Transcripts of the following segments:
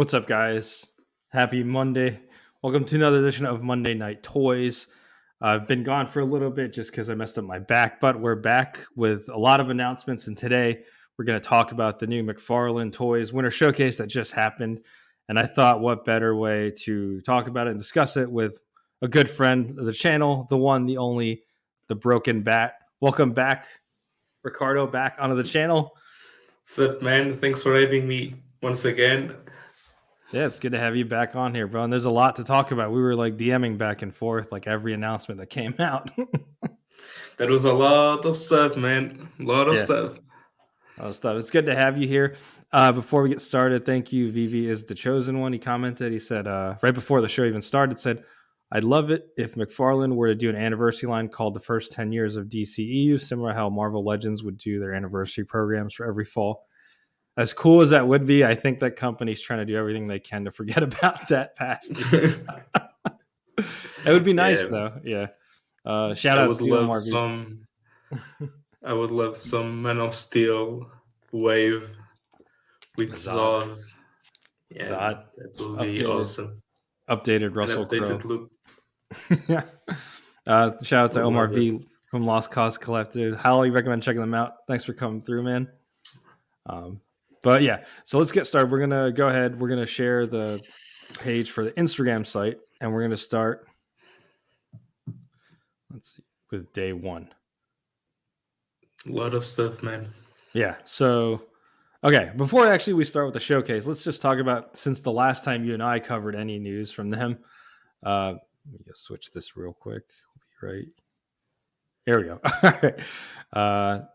What's up, guys? Happy Monday. Welcome to another edition of Monday Night Toys. I've been gone for a little bit just because I messed up my back, but we're back with a lot of announcements. And today we're going to talk about the new McFarlane Toys Winter Showcase that just happened. And I thought, what better way to talk about it and discuss it with a good friend of the channel, the one, the only, the Broken Bat. Welcome back, Ricardo, back onto the channel. What's up, man? Thanks for having me once again. Yeah, it's good to have you back on here, bro. And there's a lot to talk about. We were like DMing back and forth, like every announcement that came out. That was a lot of stuff, man. A lot of stuff. It's good to have you here. Before we get started, thank you. Vivi is the chosen one. He commented. He said right before the show even started, said, "I'd love it if McFarlane were to do an anniversary line called the first 10 years of DCEU, similar to how Marvel Legends would do their anniversary programs for every fall." As cool as that would be, I think that company's trying to do everything they can to forget about that past. It would be nice, though. Yeah. Shout out to MRV. I would love some Man of Steel wave with Zod. Yeah, Zod. that would be awesome. Updated Russell Crowe. Look. Yeah. Shout out to Omar V from Lost Cause Collective. Highly recommend checking them out. Thanks for coming through, man. But yeah, so let's get started. We're going to go ahead. We're going to share the page for the Instagram site, and we're going to start, let's see, with day one. A lot of stuff, man. Yeah. So, okay, before actually we start with the showcase, let's just talk about, since the last time you and I covered any news from them, let me just switch this real quick. We'll be right. There we go. All right.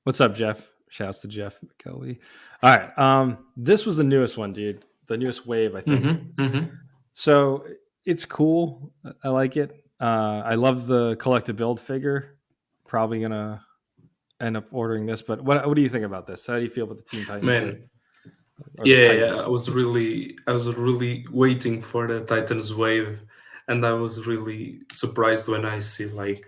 What's up, Jeff? Shouts to Jeff McKelvey. All right. This was the newest one, dude. The newest wave, I think. So it's cool. I like it. I love the collective build figure. Probably going to end up ordering this. But what do you think about this? How do you feel about the Teen Titans? Man. Yeah, I was really waiting for the Titans wave. And I was really surprised when I see, like,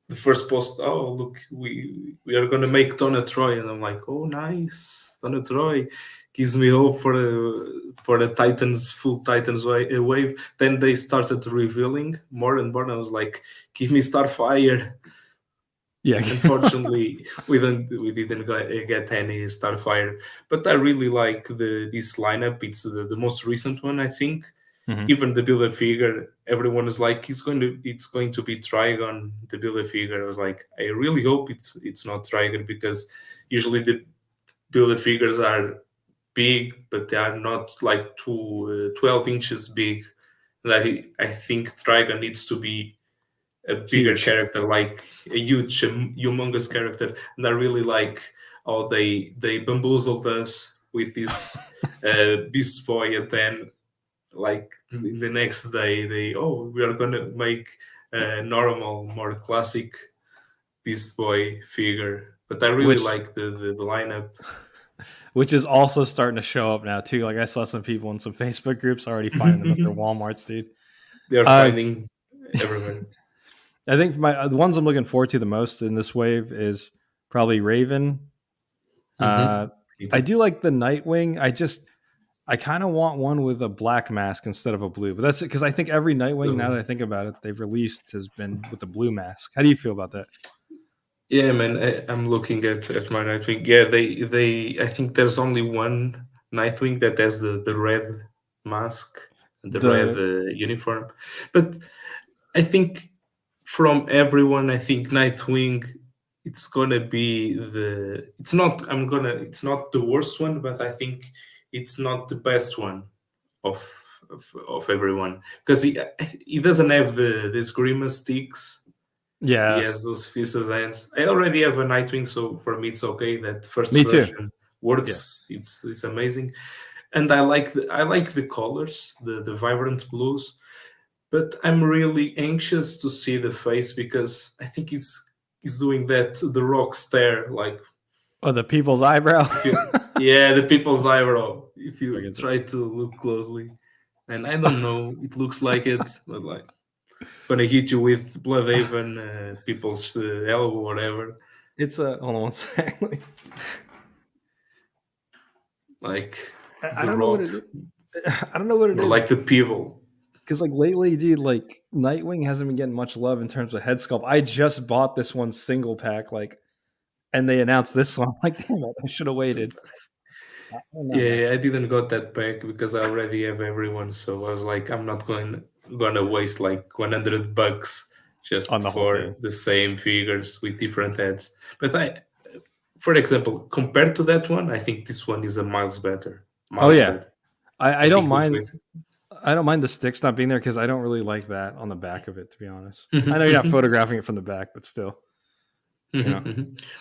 the first post, oh, look, we are going to make Donna Troy. And I'm like, oh, nice. Donna Troy gives me hope for the Titans, full Titans wave. Then they started revealing more and more. And I was like, give me Starfire. Yeah. Unfortunately, we didn't get any Starfire. But I really like this lineup. It's the most recent one, I think. Mm-hmm. Even the Build-A-Figure, everyone is like, it's going to be Trigon, the Build-A-Figure. I was like, I really hope it's not Trigon, because usually the Build-A-Figures are big, but they are not like 12 inches big. Like, I think Trigon needs to be a bigger character, like a huge, humongous character. And I really like how they bamboozled us with this Beast Boy, and then, like, the next day we are gonna make a normal, more classic Beast Boy figure. But I really like the lineup, which is also starting to show up now too. Like, I saw some people in some Facebook groups already finding them at their Walmarts, dude. They're finding everywhere. I think the ones I'm looking forward to the most in this wave is probably Raven. I do like the Nightwing. I kind of want one with a black mask instead of a blue, but that's because I think every Nightwing, now that I think about it, they've released has been with the blue mask. How do you feel about that? Yeah, man, I'm looking at my Nightwing. Yeah, I think there's only one Nightwing that has the red mask and the red uniform. But I think from everyone, I think Nightwing, it's gonna be it's not the worst one, but I think it's not the best one of everyone, because he doesn't have this grimace sticks. Yeah, he has those fisted hands. I already have a Nightwing, so for me it's okay. That first version works. Yeah. It's amazing, and I like the colors, the vibrant blues. But I'm really anxious to see the face, because I think he's doing that The Rock stare, like, the people's eyebrow. The people's eyebrow. If you try to look closely, and I don't know, it looks like it, but like, gonna hit you with Bloodhaven, people's elbow, or whatever. It's hold on one second. Like, I don't know what it is. I don't know what it Or is. like the people. Because like lately, dude, like Nightwing hasn't been getting much love in terms of head sculpt. I just bought this one single pack, like, and they announced this one. I'm like, damn it, I should have waited. I don't know, man. Yeah, I didn't got that pack because I already have everyone. So I was like, I'm not gonna waste like $100 On just the whole for thing. the same figures with different heads. But for example, compared to that one, I think this one is a miles better. Oh Miles yeah, better. I I don't think we'll mind. face it. I don't mind the sticks not being there because I don't really like that on the back of it. To be honest, I know you're not photographing it from the back, but still, you know.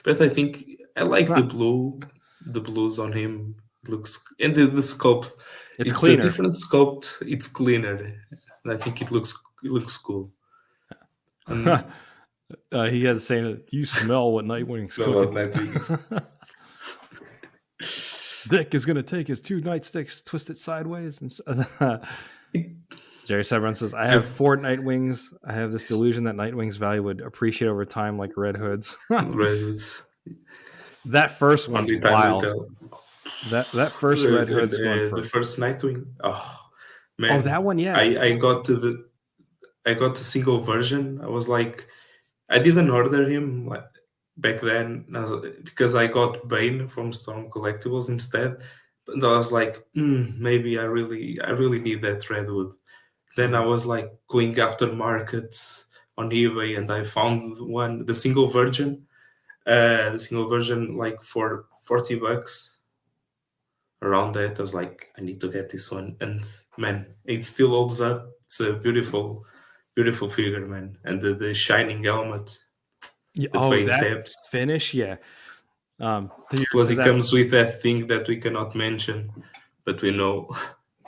But I think I like the Not, blue. The blues on him looks, and the sculpt. it's It's a cleaner. different sculpt. It's cleaner, and I think it looks cool. And He had the same. You smell what Nightwing's I love cooking. Nightwings. Dick is gonna take his 2 nightsticks, twist it sideways, and Jerry Sebron says, "I have 4 Nightwings. I have this delusion that Nightwing's value would appreciate over time, like Red Hood's." Redwoods. That first one's Only time will wild. tell. That first Red Hood's going The for. first Nightwing. Oh Oh, man, that one, yeah. I got to I got the single version. I was like, I didn't order him like back then because I got Bane from Storm Collectibles instead. And I was like, maybe I really need that Redwood. Then I was like going after markets on eBay, and I found one, the single version, like for $40 around that. I was like, I need to get this one, and man, it still holds up. It's a beautiful, beautiful figure, man, and the shining helmet, Yeah, the oh, paint that tabs. finish, yeah. Plus, Is it that comes with that thing that we cannot mention, but we know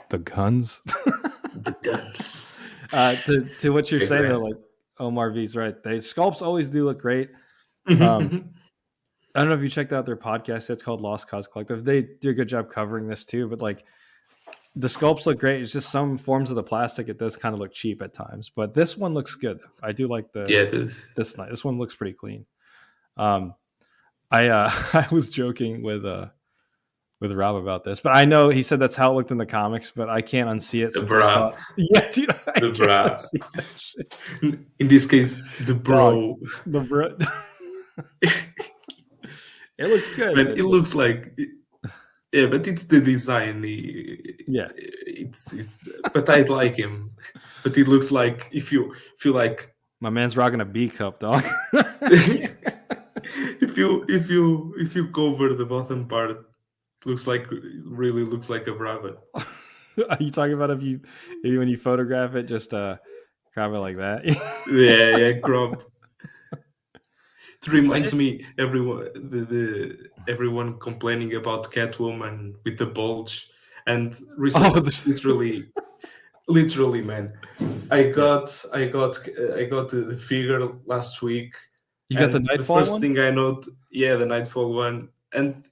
the guns? the guns. To what you're Back saying though, then. like Omar V's right. They sculpts always do look great. I don't know if you checked out their podcast. It's called Lost Cause Collective. They do a good job covering this too. But like the sculpts look great. It's just some forms of the plastic. It does kind of look cheap at times. But this one looks good. I do like Yeah, it is. this night. This one looks pretty clean. I I was joking with Rob about this, but I know he said that's how it looked in the comics, but I can't unsee it The since I saw bra. it. Yeah, dude, I The can't bra. unsee that shit. In this case, the Dog, bro. the bro. It looks good. Man, it looks like, yeah, but it's the design. Yeah. It's but I like him. But it looks like if you like, My man's rocking a B cup, dog. if you cover the bottom part, it really looks like a rabbit. Are you talking about if when you photograph it, just crop it like that? Yeah, cropped. It reminds me everyone complaining about Catwoman with the bulge, and recently, literally, man, I got the figure last week. You got the and Nightfall first one? thing I note, yeah, the Nightfall one, and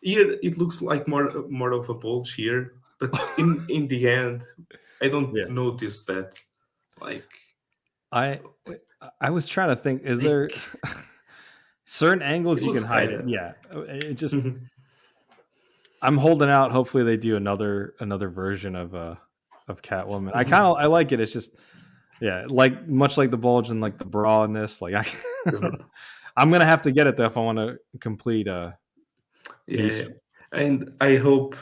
here it looks like more of a bulge here, but in the end, I don't notice that. Like, I was trying to think, is there certain angles you can hide it? Yeah, it just I'm holding out. Hopefully, they do another version of Catwoman. I like it. It's just like much like the bulge and like the bra in this. Like I'm gonna have to get it though if I want to complete and I hope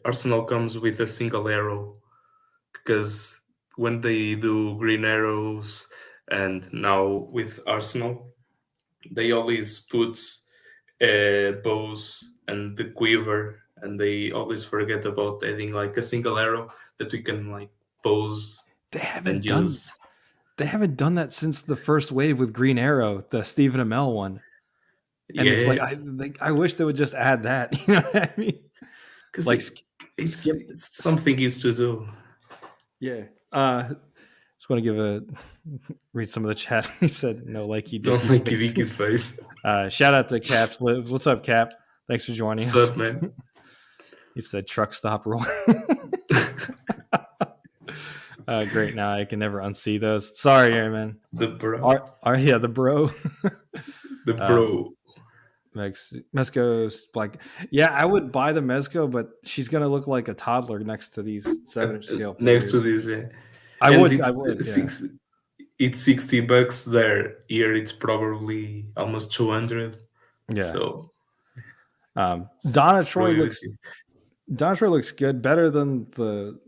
Arsenal comes with a single arrow, because when they do Green Arrows and now with Arsenal, they always put bows and the quiver, and they always forget about adding like a single arrow that we can like pose. They haven't done that since the first wave with Green Arrow, the Stephen Amell one. And it's like I wish they would just add that. You know what I mean? Because like it's something is to do. Yeah. Just want to read some of the chat. He said no likey Dicky's face. Shout out to Caps Lives. What's up, Cap? Thanks for joining us. What's up, man? He said truck stop roll. Great. Now I can never unsee those. Sorry, man. The bro. The bro. The bro. Mezco's like, yeah, I would buy the Mezco, but she's gonna look like a toddler next to these 7-inch scale next to figures. this, I and would, yeah, it's $60 there. Here it's probably almost 200. yeah. So it's Donna Troy really looks risky. good, better than the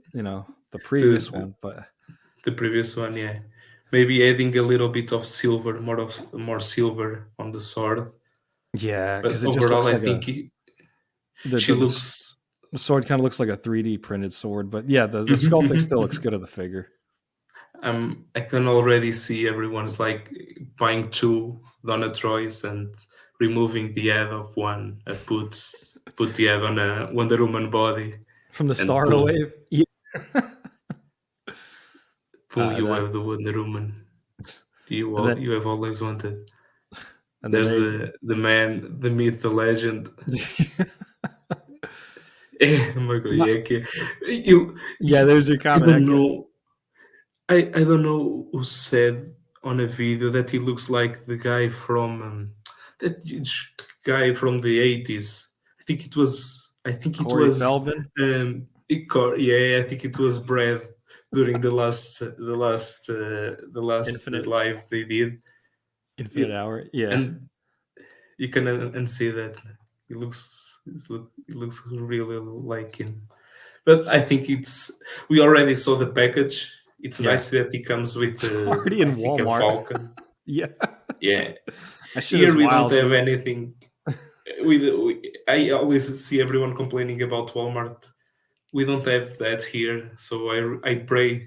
previous The one, but the previous one, yeah. Maybe adding a little bit of silver, more silver on the sword. yeah, But because it just overall, looks I like think she looks. the sword kind of looks like a 3D printed sword. But yeah, the Mhm, sculpting mhm, still looks mhm. good of the figure. I can already see everyone's like buying two Donna Troys and removing the head of one and put the head on a Wonder Woman body, From the and Star Wave, yeah. boom, you That have the Wonder Woman and then you have always wanted. and then There's the man, the myth, the legend. they Oh my god, not, yeah, okay. You, yeah. There's your I comment. don't know. I don't know who said on a video that he looks like the guy from that huge guy from the 80s. I think it Corey was Feldman, yeah, I think it was Brad during the last Infinite live they did. Infinite You, Hour, yeah. and you can see that he looks really like him. But I think we already saw the package. It's Yeah, nice that he comes with it's already I in think a Walmart. Falcon. Yeah, Yeah. that shit Here is we don't wild, have dude. anything. I always see everyone complaining about Walmart. We don't have that here, so I pray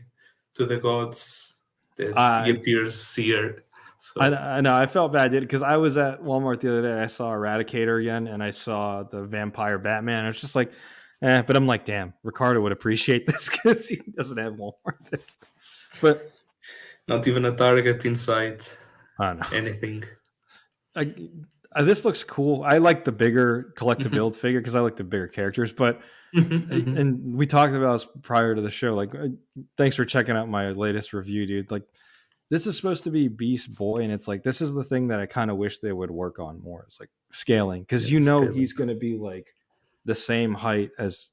to the gods that he I appears here. So I know. I felt bad, dude, because I was at Walmart the other day. I saw Eradicator again, and I saw the Vampire Batman. I was just like, but I'm like, damn, Ricardo would appreciate this because he doesn't have Walmart there. But not even a Target inside I don't know. anything. This looks cool. I like the bigger collective Mhm. build figure because I like the bigger characters. But Mhm, mhm. and we talked about this prior to the show. Like, thanks for checking out my latest review, dude. Like, this is supposed to be Beast Boy, and it's like this is the thing that I kind of wish they would work on more. It's like scaling because Yeah, scaling. he's going to be like the same height as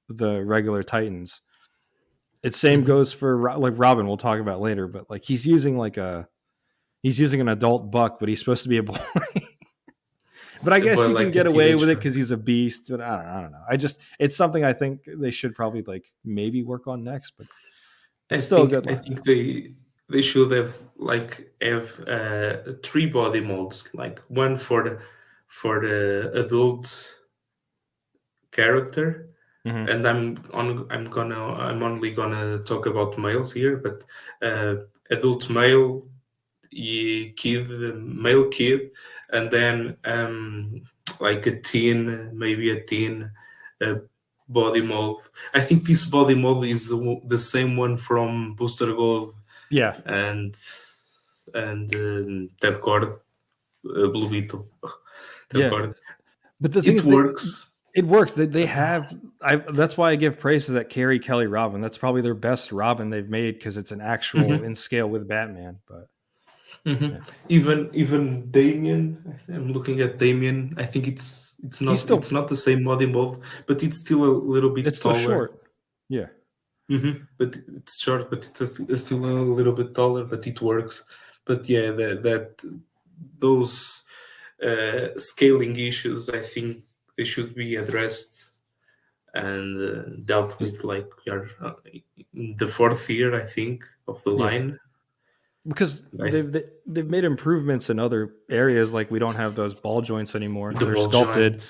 the regular Titans. It's same Mhm. goes for like Robin. We'll talk about later, but like he's using an adult buck, but he's supposed to be a boy. But I guess But you can like a get away with teenage it boy. because he's a beast. But I don't know. It's something I think they should probably like maybe work on next. But it's still a good I line. think they should have three body molds, like one for the adult character, Mm-hmm. and I'm only gonna talk about males here, but adult male, male kid, and then like a teen, maybe a teen uh, body mold. I think this body mold is the same one from Booster Gold Yeah, and Ted Cord, Blue Beetle. Ted yeah. Cord. But the thing It is, works. it works. They have. That's why I give praise to that Carrie Kelly Robin. That's probably their best Robin they've made because it's an actual Mhm, in scale with Batman. But mhm. yeah, Even Damien. I'm looking at Damien. I think he's it's still not the same body mold, but it's still a little it's bit still taller. short. Yeah, But it's short, but it's still a little bit taller, but it works. But yeah, that those scaling issues, I think they should be addressed and dealt with. Like we are in the fourth year, I think, of the yeah. line. Because I, they've made improvements in other areas. Like we don't have those ball joints anymore. the They're ball sculpted.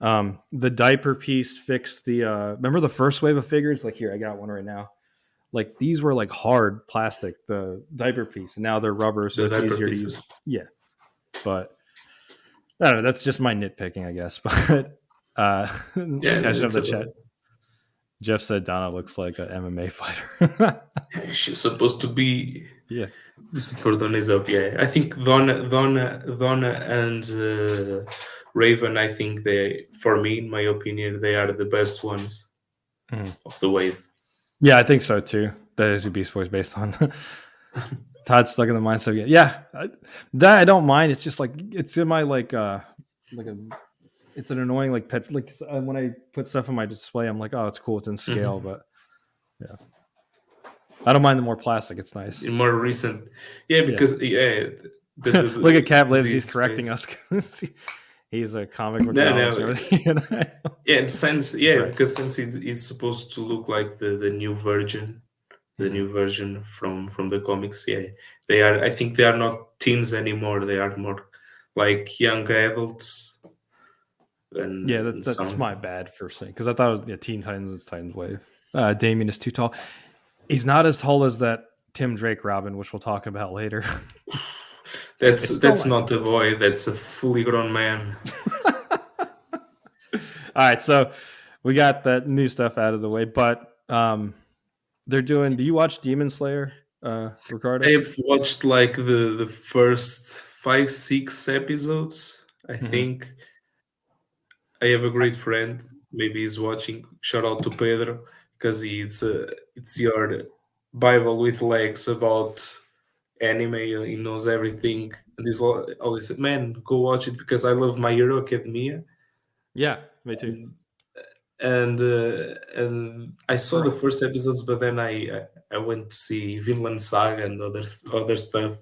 joint, The diaper piece fixed the. Remember the first wave of figures? Like here, I got one right now. Like these were like hard plastic, the diaper piece, and now they're rubber, so the it's diaper easier to pieces. use. Yeah, but I don't know. That's just my nitpicking, I guess. But Yeah, catching up it's the chat, Jeff said Donna looks like an MMA fighter. she's supposed to be. Yeah, This is for Donna's up. Yeah, I think Donna, and Raven. I think for me, in my opinion, they are the best ones Mhm. of the wave. Yeah, I think so too. That is who Beast Boy is based on. Todd's stuck in the mindset. Yeah, that I don't mind. It's just like it's in my like like a. It's an annoying like pet. Like when I put stuff on my display, I'm like, oh, it's cool. It's in scale, but yeah, I don't mind the more plastic. It's nice. In more recent, yeah, because Look at Cap Lives. He's this correcting face. us. He's a comic book No, knowledge and no, everything. yeah, and since Sorry. because since it's supposed to look like the new version, from the comics, yeah, they are. I think they are not teens anymore. They are more like young adults Yeah, and that's some. my bad for saying because I thought it was Teen Titans and Titans Wave. Damien is too tall. He's not as tall as that Tim Drake Robin, which we'll talk about later. It's still That's nice. not a boy. That's a fully grown man. All right, so we got that new stuff out of the way, but they're doing. Do you watch Demon Slayer, Ricardo? I've watched like the first 5, 6 episodes. I Mm-hmm. think I have a great friend. Maybe he's watching. Shout out to Pedro because it's your Bible with legs about anime. He knows everything, and he's always said, "Man, go watch it because I love My Hero Academia." Yeah, me too. And I saw the first episodes, but then I went to see Vinland Saga and other stuff,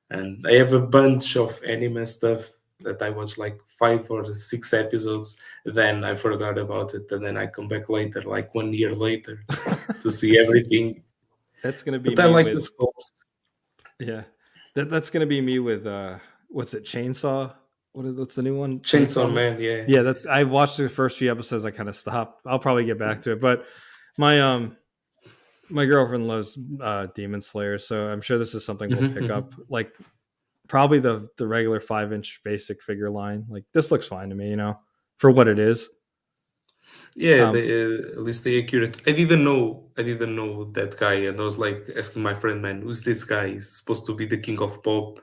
and I have a bunch of anime stuff that I watched like 5 or 6 episodes. Then I forgot about it, and then I come back later, like 1 year later, to see everything. That's gonna be But I me like the with scopes. yeah. That's gonna be me with what's it? Chainsaw. What's the new one? Chainsaw Chainsaw Man. Man, yeah. Yeah, that's. I watched the first few episodes. I kind of stopped. I'll probably get back to it, but my my girlfriend loves Demon Slayer, so I'm sure this is something we'll pick up. Like probably the regular 5-inch basic figure line. Like this looks fine to me, for what it is. Yeah, at least they accurate. I didn't know that guy, and I was like asking my friend, "Man, who's this guy? He's supposed to be the king of pop,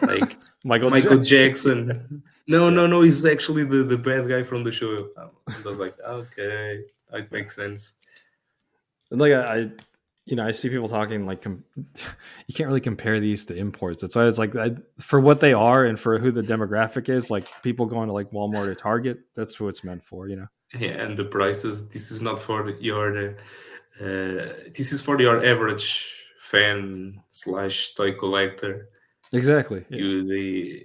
like Michael Michael Jackson. Jackson." No, Yeah. no, no. He's actually the bad guy from the show. And I was like, okay, it makes sense. And like I see people talking like you can't really compare these to imports. That's why it's like for what they are and for who the demographic is. Like people going to like Walmart or Target, that's who it's meant for. Yeah, and the prices. This is not for your. This is for your average fan slash toy collector. Exactly. Yeah.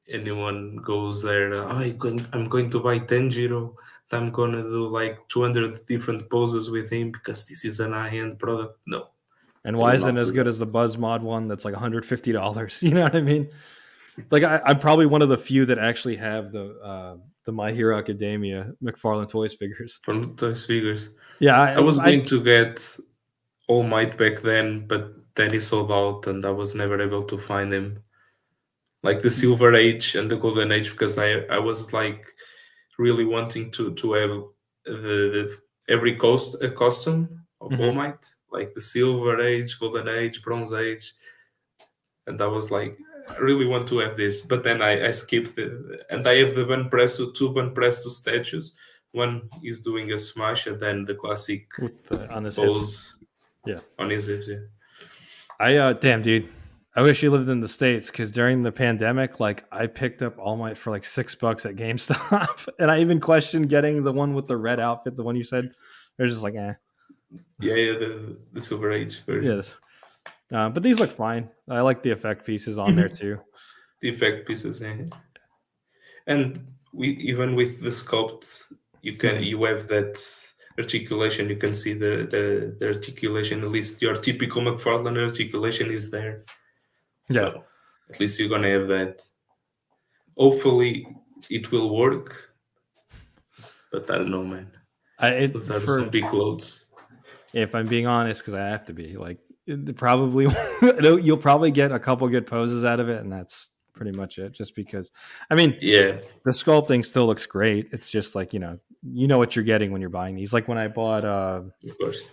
Anyone goes there, I'm going to buy Tanjiro. I'm gonna do like 200 different poses with him because this is an high-end product. No, And I why will isn't it not as do good that. as the Buzz Mod one that's like $150? You know what I mean? Like I'm probably one of the few that actually have the My Hero Academia McFarlane Toys figures. From the toys figures. Yeah, I was I going to get All Might back then, but then he sold out and I was never able to find him. Like the Silver Age and the Golden Age, because I was like really wanting to have the every costume of All Mhm. Might, like the Silver Age, Golden Age, Bronze Age, and I was like, I really want to have this, but then I skipped it, and I have the two Ban Presto statues. One is doing a smash, and then the classic on his hips. pose Yeah. on his hips. Yeah. I damn dude. I wish you lived in the States because during the pandemic, like I picked up All Might for like $6 at GameStop. And I even questioned getting the one with the red outfit, the one you said. They're just like, Yeah, the Silver Age version. yes. But these look fine. I like the effect pieces on there too. The effect pieces, yeah. And even with the sculpt, you have that articulation. You can see the articulation. At least your typical McFarlane articulation is there. Yeah. So at least you're gonna have that. Hopefully, it will work. But I don't know, man. Those are some big loads. If I'm being honest, because I have to be, like, probably you'll probably get a couple good poses out of it, and that's pretty much it. Just because, I mean, Yeah, the sculpting still looks great. It's just like you know what you're getting when you're buying these. Like when I bought of course.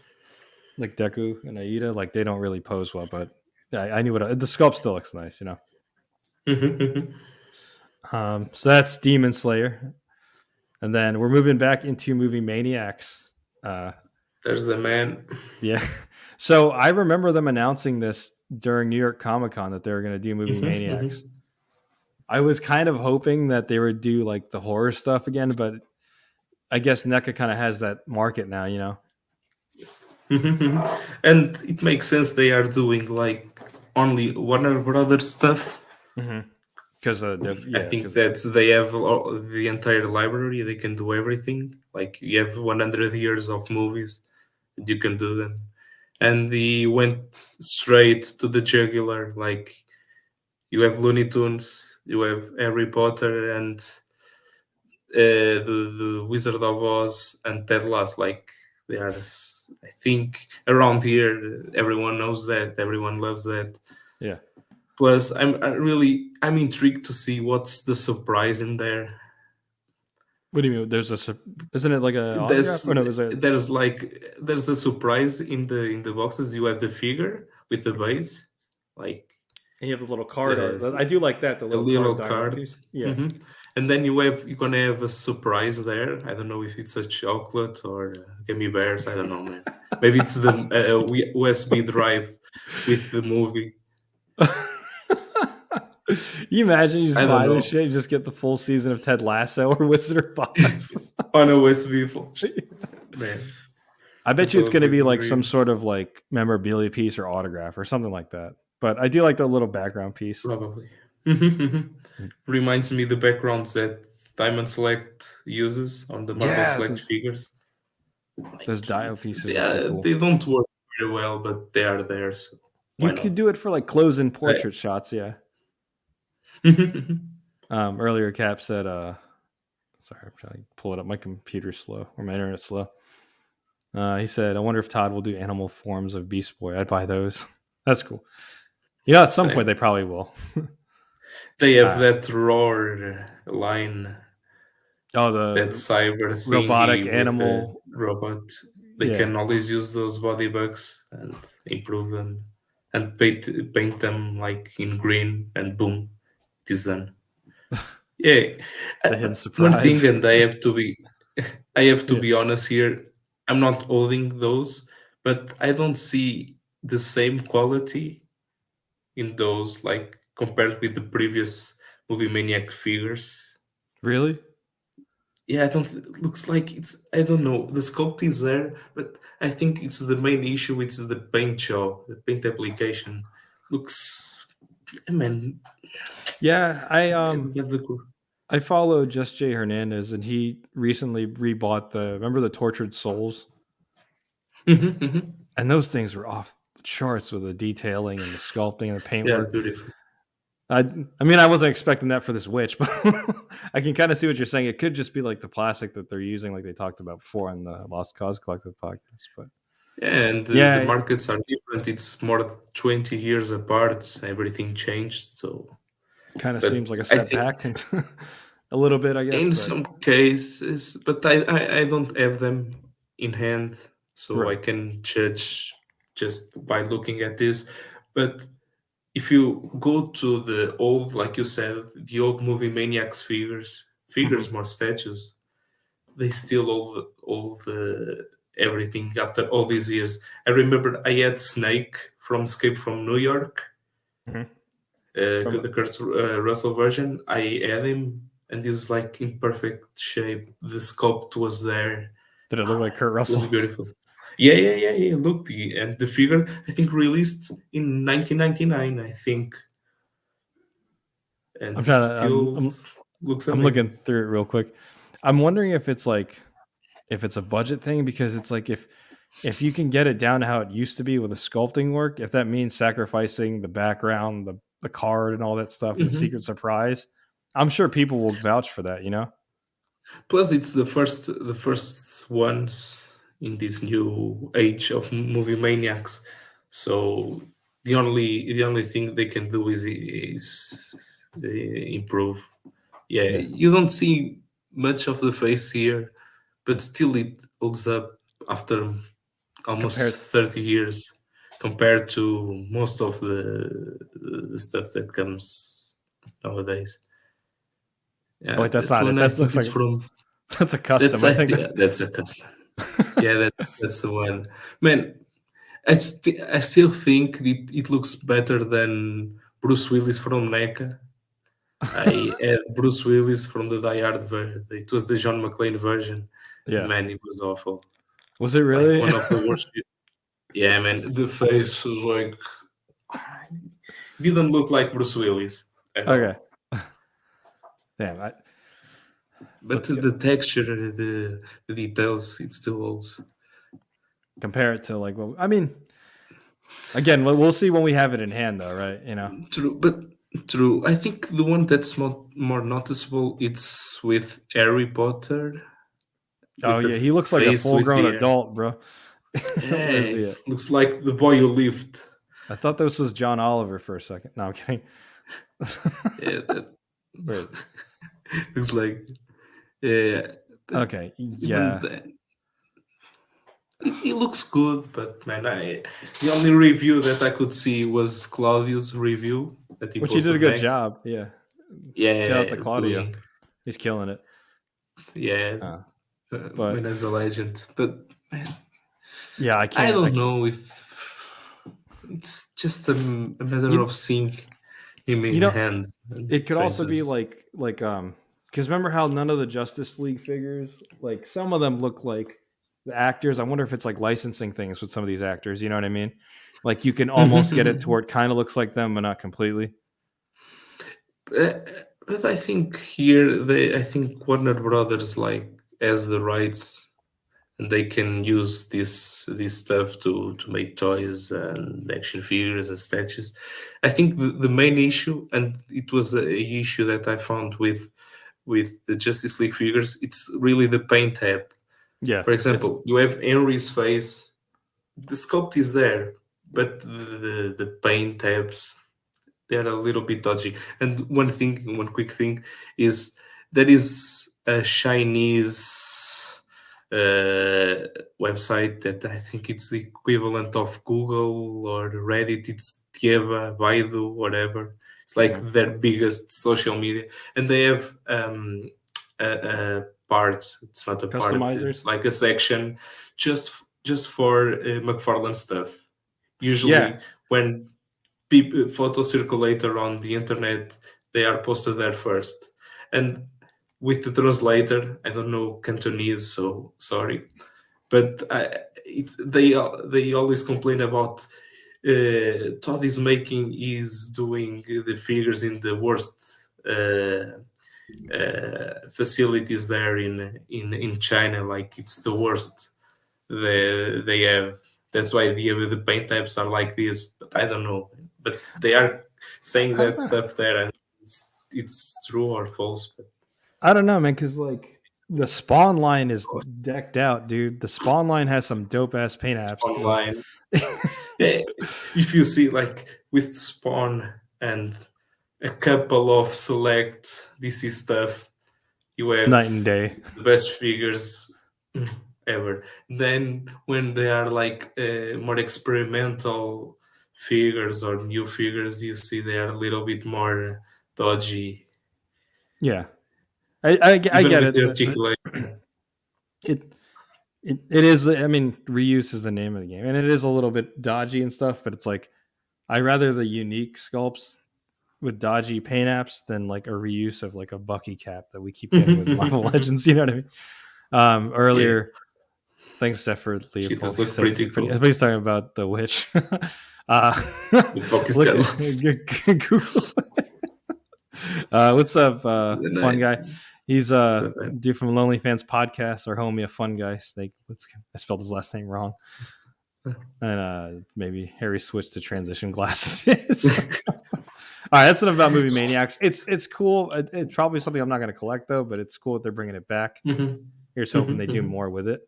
like Deku and Aida, like they don't really pose well, but I knew the sculpt still looks nice. So that's Demon Slayer, and then we're moving back into movie Maniacs. There's the man. Yeah. So I remember them announcing this during New York Comic Con that they were going to do movie Maniacs. I was kind of hoping that they would do like the horror stuff again, but I guess NECA kind of has that market now, you know. And it makes sense they are doing like only Warner Brothers stuff. Because I yeah, think because that they have the entire library. They can do everything. Like you have 100 years of movies, and you can do them. And they went straight to the jugular. Like you have Looney Tunes, you have Harry Potter, and the Wizard of Oz and Ted Lasso. Like they are, I think around here, everyone knows that, everyone loves that. yeah. Plus, I'm intrigued to see what's the surprise in there. What do you mean? Isn't it like an autograph? There's Or no, is it? there's a surprise in the boxes. You have the figure with the base, like And you have the little card art. the I do like that. The a little little card diamond card. piece. Yeah. hmm And then you're gonna have a surprise there. I don't know if it's a chocolate or gummy bears. I don't know, man. Maybe it's the USB drive with the movie. You imagine you just I don't buy this know. shit, you just get the full season of Ted Lasso or Wizard of Oz. On a USB flash. Man, I I bet you it's thought going to with be the like some dream. sort of like memorabilia piece or autograph or something like that. But I do like the little background piece. Probably. Reminds me the backgrounds that Diamond Select uses on the Marvel Yeah, Select figures. those Like dial pieces are pretty they cool. don't work very well, but they are there, so why You could not? do it for like close-in I- portrait shots. Yeah. Earlier, Cap said, sorry, I'm trying to pull it up. My computer's slow or my internet's slow. He said, I wonder if Todd will do animal forms of Beast Boy. I'd buy those. That's cool. Yeah, at some point Same. they probably will. They have uh, that roar line, oh, that the cyber robotic thingy with the animal. robot. They Yeah. can always use those body bugs and improve them and paint them like in green, and boom, it is done. Yeah, The hidden one thing, surprise. and I have to Yeah. be honest here. I'm not holding those, but I don't see the same quality in those, like compared with the previous movie maniac figures. Really? Yeah, I don't. It looks like it's. I don't know. The sculpt is there, but I think it's the main issue. It's the paint job, the paint application. Looks. I mean, Yeah, I don't have the. I follow Just Jay Hernandez, and he recently rebought remember the Tortured Souls, and those things were off the charts with the detailing and the sculpting and the Yeah, paintwork. beautiful. I mean, I wasn't expecting that for this witch, but I can kind of see what you're saying. It could just be like the plastic that they're using, like they talked about before on the Lost Cause Collective podcast. But Yeah, and the yeah, markets are different. It's more than 20 years apart. Everything changed. So, kind of but seems like a I step think back and a little bit, I guess. in But some cases, but I don't have them in hand, so I right. can judge just by looking at this. But if you go to the old, like you said, the old movie maniacs figures Mhm. more statues, they still all the everything after all these years. I remember I had Snake from Escape from New York, Mhm. From the Kurt Russell version. I had him, and he was like in perfect shape. The sculpt was there. Did it look Oh like man, Kurt it was Russell? beautiful. Yeah. Look, and the figure I think released in 1999, I think, I'm and it trying to. still looks I'm looking amazing. through it real quick. I'm wondering if it's like if it's a budget thing because it's like if you can get it down to how it used to be with the sculpting work, if that means sacrificing the background, the card and all that stuff and the secret hmm surprise, I'm sure people will vouch for that, you know? Plus, it's the first ones in this new age of movie maniacs. So the only thing they can do is improve. Yeah, Yeah. you don't see much of the face here, but still it holds up after almost Compared 30 years compared to most of the stuff that comes nowadays. oh Yeah, wait, that's that not it. one I That think looks it's like from that's a custom. I think that's a custom. that Yeah, that's the one. Man, I still think it looks better than Bruce Willis from NECA. I had Bruce Willis from the Die Hard version. It was the John McClane version. Yeah. Man, it was awful. Was it Like really? one of the worst. Yeah, man, the face was like didn't look like Bruce Willis at Okay. all. Damn. But Let's get the texture, the details, it still holds. compare it to like. Well, I mean, again, we'll see when we have it in hand, though, right? True, but true. I think the one that's more noticeable it's with Harry Potter, Oh with the yeah, he looks like a face with full-grown the hair. adult, bro. Where is Hey, he at? looks like the boy you lived. I thought this was John Oliver for a second. No, I'm kidding. Yeah, Where is looks like yeah. Okay, Even yeah. then, it looks good, but man, the only review that I could see was Claudio's review that he Which he did a posted good next. job. Yeah. Shout out Yeah, to he's Claudio. doing He's killing it. yeah, But man as a legend. But man, yeah, I I can't. don't know if it's just a matter of seeing him in hand. It could also be to... like because remember how none of the Justice League figures, like some of them look like the actors. I wonder if it's like licensing things with some of these actors. You know what I mean? Like you can almost get it to where it kind of looks like them, but not completely. But I think here I think Warner Brothers like has the rights and they can use this stuff to make toys and action figures and statues. I think the main issue, and it was a issue that I found with the Justice League figures, it's really the paint tab. Yeah. For example, you have Henry's face, the sculpt is there, but the paint tabs they're a little bit dodgy. And one quick thing is there is a Chinese website that I think it's the equivalent of Google or Reddit. It's Tieba, Baidu, whatever. It's like their biggest social media, and they have a part. It's not a part. Customizers? It's like a section just for McFarlane stuff. Usually, when photos circulate around the internet, they are posted there first. And with the translator, I don't know Cantonese, so sorry, but they always complain about Todd is doing the figures in the worst facilities there in China, like it's the worst they have. That's why the paint types are like this. But I don't know. But they are saying that stuff there, and it's true or false. But I don't know, man, because like the Spawn line is decked out, dude. The Spawn line has some dope ass paint apps. Online, yeah, if you see like with Spawn and a couple of select DC stuff, you have night and day. The best figures ever. Then when they are like more experimental figures or new figures, you see they are a little bit more dodgy. Yeah, I get with it. The articulation. It is. I mean, reuse is the name of the game, and it is a little bit dodgy and stuff. But it's like I rather the unique sculpts with dodgy paint apps than like a reuse of like a Bucky cap that we keep getting with Marvel Legends. You know what I mean? Earlier, thanks Steph for Leopold. This looks pretty cool. Everybody's talking about the witch. Google. What's up, fun guy? He's dude from Lonely Fans podcast. Our homie, a fun guy. Snake. I spelled his last name wrong. And maybe Harry switched to transition glasses. All right, that's enough about Movie Maniacs. It's cool. It's probably something I'm not going to collect though, but it's cool that they're bringing it back. Here's hoping they do more with it.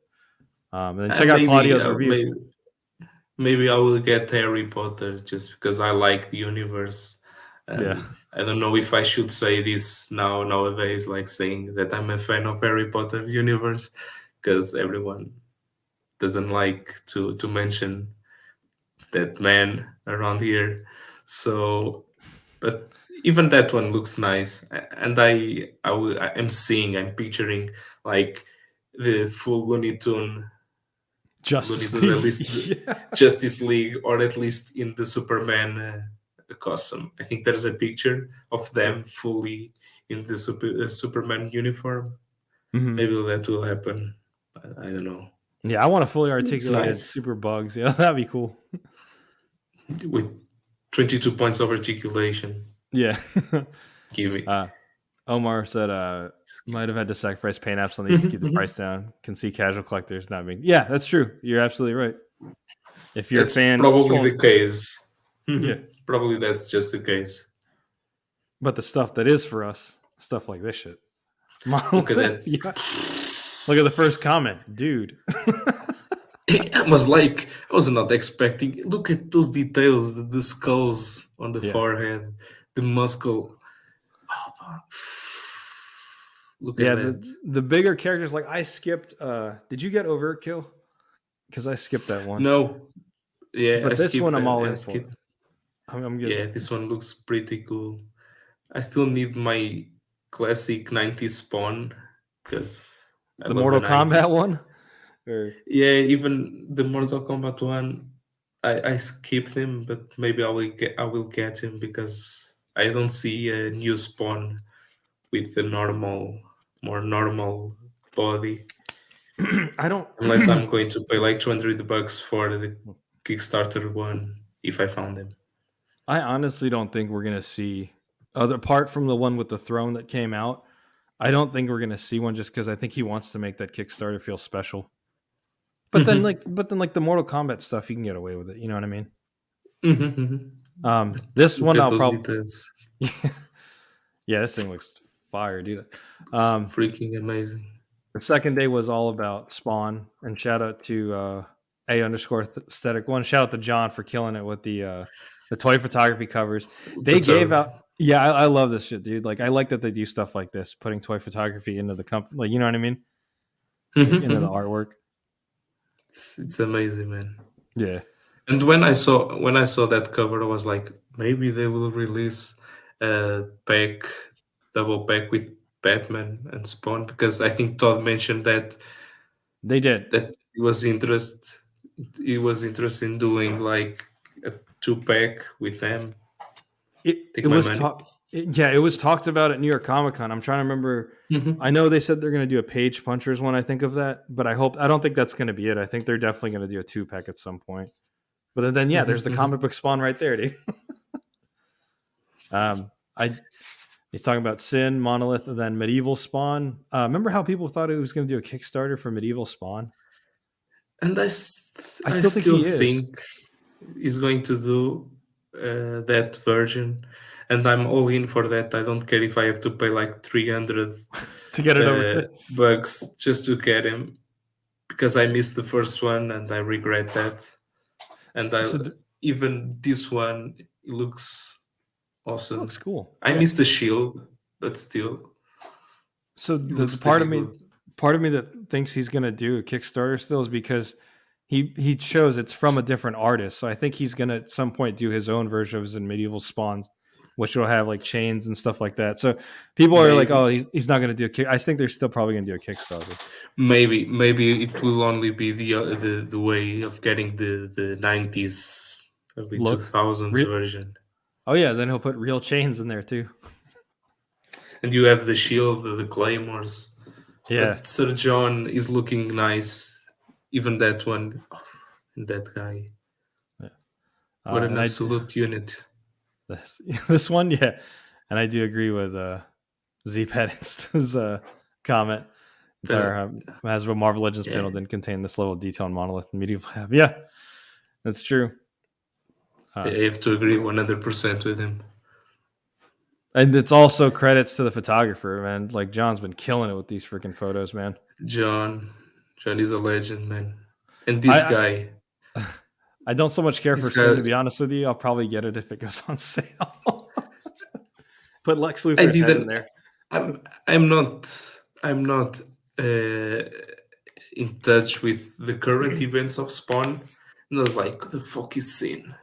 And then check out Claudio's review. Maybe I will get Harry Potter just because I like the universe. Yeah. I don't know if I should say this nowadays, like saying that I'm a fan of Harry Potter universe, because everyone doesn't like to mention that man around here. So, but even that one looks nice, and I'm picturing like the full Looney Tune. Justice League. League. At least Justice League, or at least in the Superman a costume. I think there's a picture of them fully in the Superman uniform. Maybe that will happen. I don't know. Yeah, I want a fully It's articulated nice. super bugs. Yeah, that'd be cool. With 22 points of articulation. Yeah. Give me. Omar said might have had to sacrifice paint apps on these to keep the price down. Can see casual collectors not being. Yeah, that's true. You're absolutely right. If you're That's a fan, probably the case. Yeah. Probably that's just the case. But the stuff that is for us, stuff like this shit. Look at that. Yeah. Look at the first comment, dude. I was not expecting. Look at those details, the skulls on the forehead, the muscle. Oh, look at that. The bigger characters, like I skipped. Did you get Overkill? Because I skipped that one. No. Yeah, but this one I'm all in for. I'm good. Yeah, this one looks pretty cool. I still need my classic 90s Spawn because the Mortal Kombat one. Yeah, even the Mortal Kombat one, I skipped him, but maybe I will get him because I don't see a new Spawn with a more normal body. I don't unless I'm going to pay like $200 for the Kickstarter one if I found him. I honestly don't think we're gonna see apart from the one with the throne that came out. I don't think we're gonna see one just because I think he wants to make that Kickstarter feel special. But then like the Mortal Kombat stuff, you can get away with it. You know what I mean? This one I'll probably. Yeah, this thing looks fire, dude. It's freaking amazing. The second day was all about Spawn, and shout out to A_aesthetic one. Shout out to John for killing it with the toy photography covers. They gave out. Yeah, I love this shit, dude. Like I like that they do stuff like this, putting toy photography into the company. Like you know what I mean? Like, into the artwork. It's amazing, man. Yeah. And when I saw that cover, I was like, maybe they will release a double pack with Batman and Spawn, because I think Todd mentioned that they did. That he was interested in doing like a 2-pack with them. It was talked about at New York Comic Con. I'm trying to remember. I know they said they're going to do a Page Punchers one. I think of that, but I don't think that's going to be it. I think they're definitely going to do a 2-pack at some point. But then there's the comic book Spawn right there, dude. He's talking about Sin, Monolith, and then Medieval Spawn. Remember how people thought it was going to do a Kickstarter for Medieval Spawn? And I still think he's going to do that version, and I'm all in for that. I don't care if I have to pay like 300 to get it over bucks just to get him, because I missed the first one and I regret that. And even this one looks awesome. It looks cool. I missed the shield, but still. So the part of me that thinks he's going to do a Kickstarter still is because he shows it's from a different artist. So I think he's going to at some point do his own version of his Medieval Spawns, which will have like chains and stuff like that. So people are like, oh, he's not going to do a kick. I think they're still probably going to do a Kickstarter. Maybe it will only be the way of getting the 90s, early 2000s version. Oh yeah, then he'll put real chains in there too. And you have the shield, the claymores. Yeah. But Sir John is looking nice. Even that one, that guy. Yeah. What an absolute unit. This one, yeah. And I do agree with Z-Pad's comment. Hasbro Marvel Legends panel didn't contain this level of detail on Monolith and Medieval. Yeah, that's true. I have to agree 100% with him. And it's also credits to the photographer, man. Like John's been killing it with these freaking photos, man. John is a legend, man. And this guy. I don't so much care for Sin, to be honest with you. I'll probably get it if it goes on sale. Put Lex Luthor's head in there. I'm not in touch with the current events of Spawn. And I was like, what the fuck is Sin?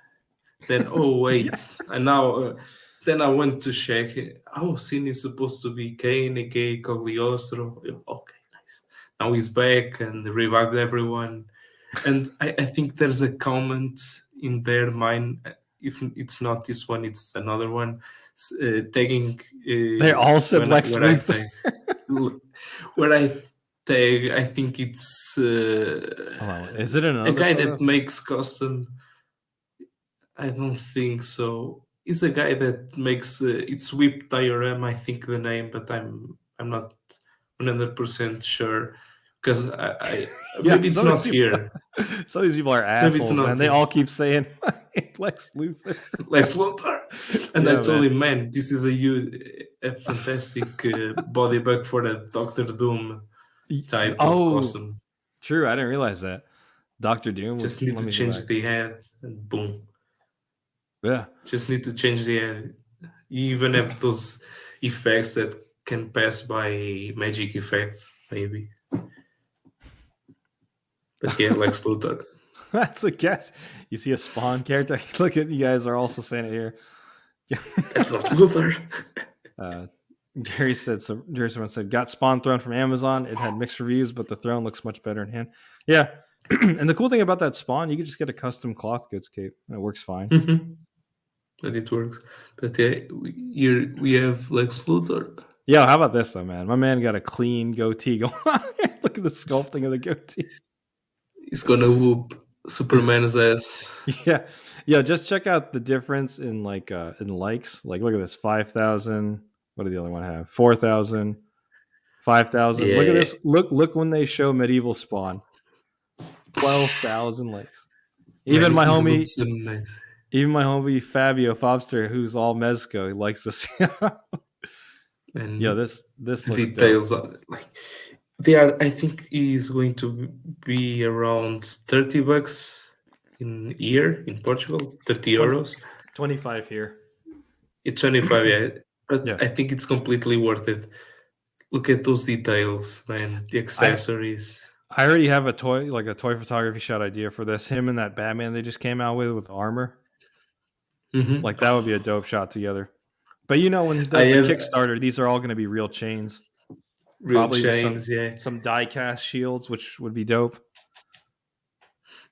Then, oh, wait. And now, then I went to check. Oh, Sin is supposed to be Kane, aka Cogliostro. Okay, nice. Now he's back and revived everyone. And I think there's a comment in their mind. if it's not this one, it's another one. Tagging They all said Lex where I Luthor. where I tag, I think it's Is it another a guy photo? that makes custom. I don't think so. He's a guy that makes it's Whip Diorama, I think the name, but I'm not 100% sure because I Yeah, maybe it's not here. Some of these people are Maybe it's assholes, not man. They here. all keep saying Lex Luthor. Lex Luthor. And Yeah, I told him, man, this is a fantastic body bag for a Doctor Doom type of costume. True. I didn't realize that. Doctor Doom. Just need to change the head and boom. Yeah. Just need to change the head. You even have those effects that can pass by magic effects, maybe. But yeah, Lex Luthor. That's a guess. You see a Spawn character? Look at you guys are also saying it here. That's not Luthor. Jerry said, got Spawn Throne from Amazon. It had mixed reviews, but the throne looks much better in hand. Yeah. And the cool thing about that Spawn, you can just get a custom cloth goods cape. And it works fine. But it works. But yeah, here we have Lex Luthor. Yeah, how about this though, man? My man got a clean goatee going on. Look at the sculpting of the goatee. He's gonna whoop Superman's ass. Yeah. Just check out the difference in in likes. Like, look at this: 5,000. What did the other one have? 4,000, 5,000. Yeah. Look at this. Look when they show Medieval Spawn. 12,000 likes. Even my homie, so nice. Even my homie Fabio Fobster, who's all Mezco, he likes this. And yeah, this looks details are, like they are. I think is going to be around $30 in year in Portugal. 30 euros. 25 here. It's 25, yeah. But yeah. I think it's completely worth it. Look at those details, man. The accessories. I already have a toy photography shot idea for this. Him and that Batman they just came out with armor. Like that would be a dope shot together. But when he does the Kickstarter, these are all going to be real chains. Probably chains, some die-cast shields, which would be dope.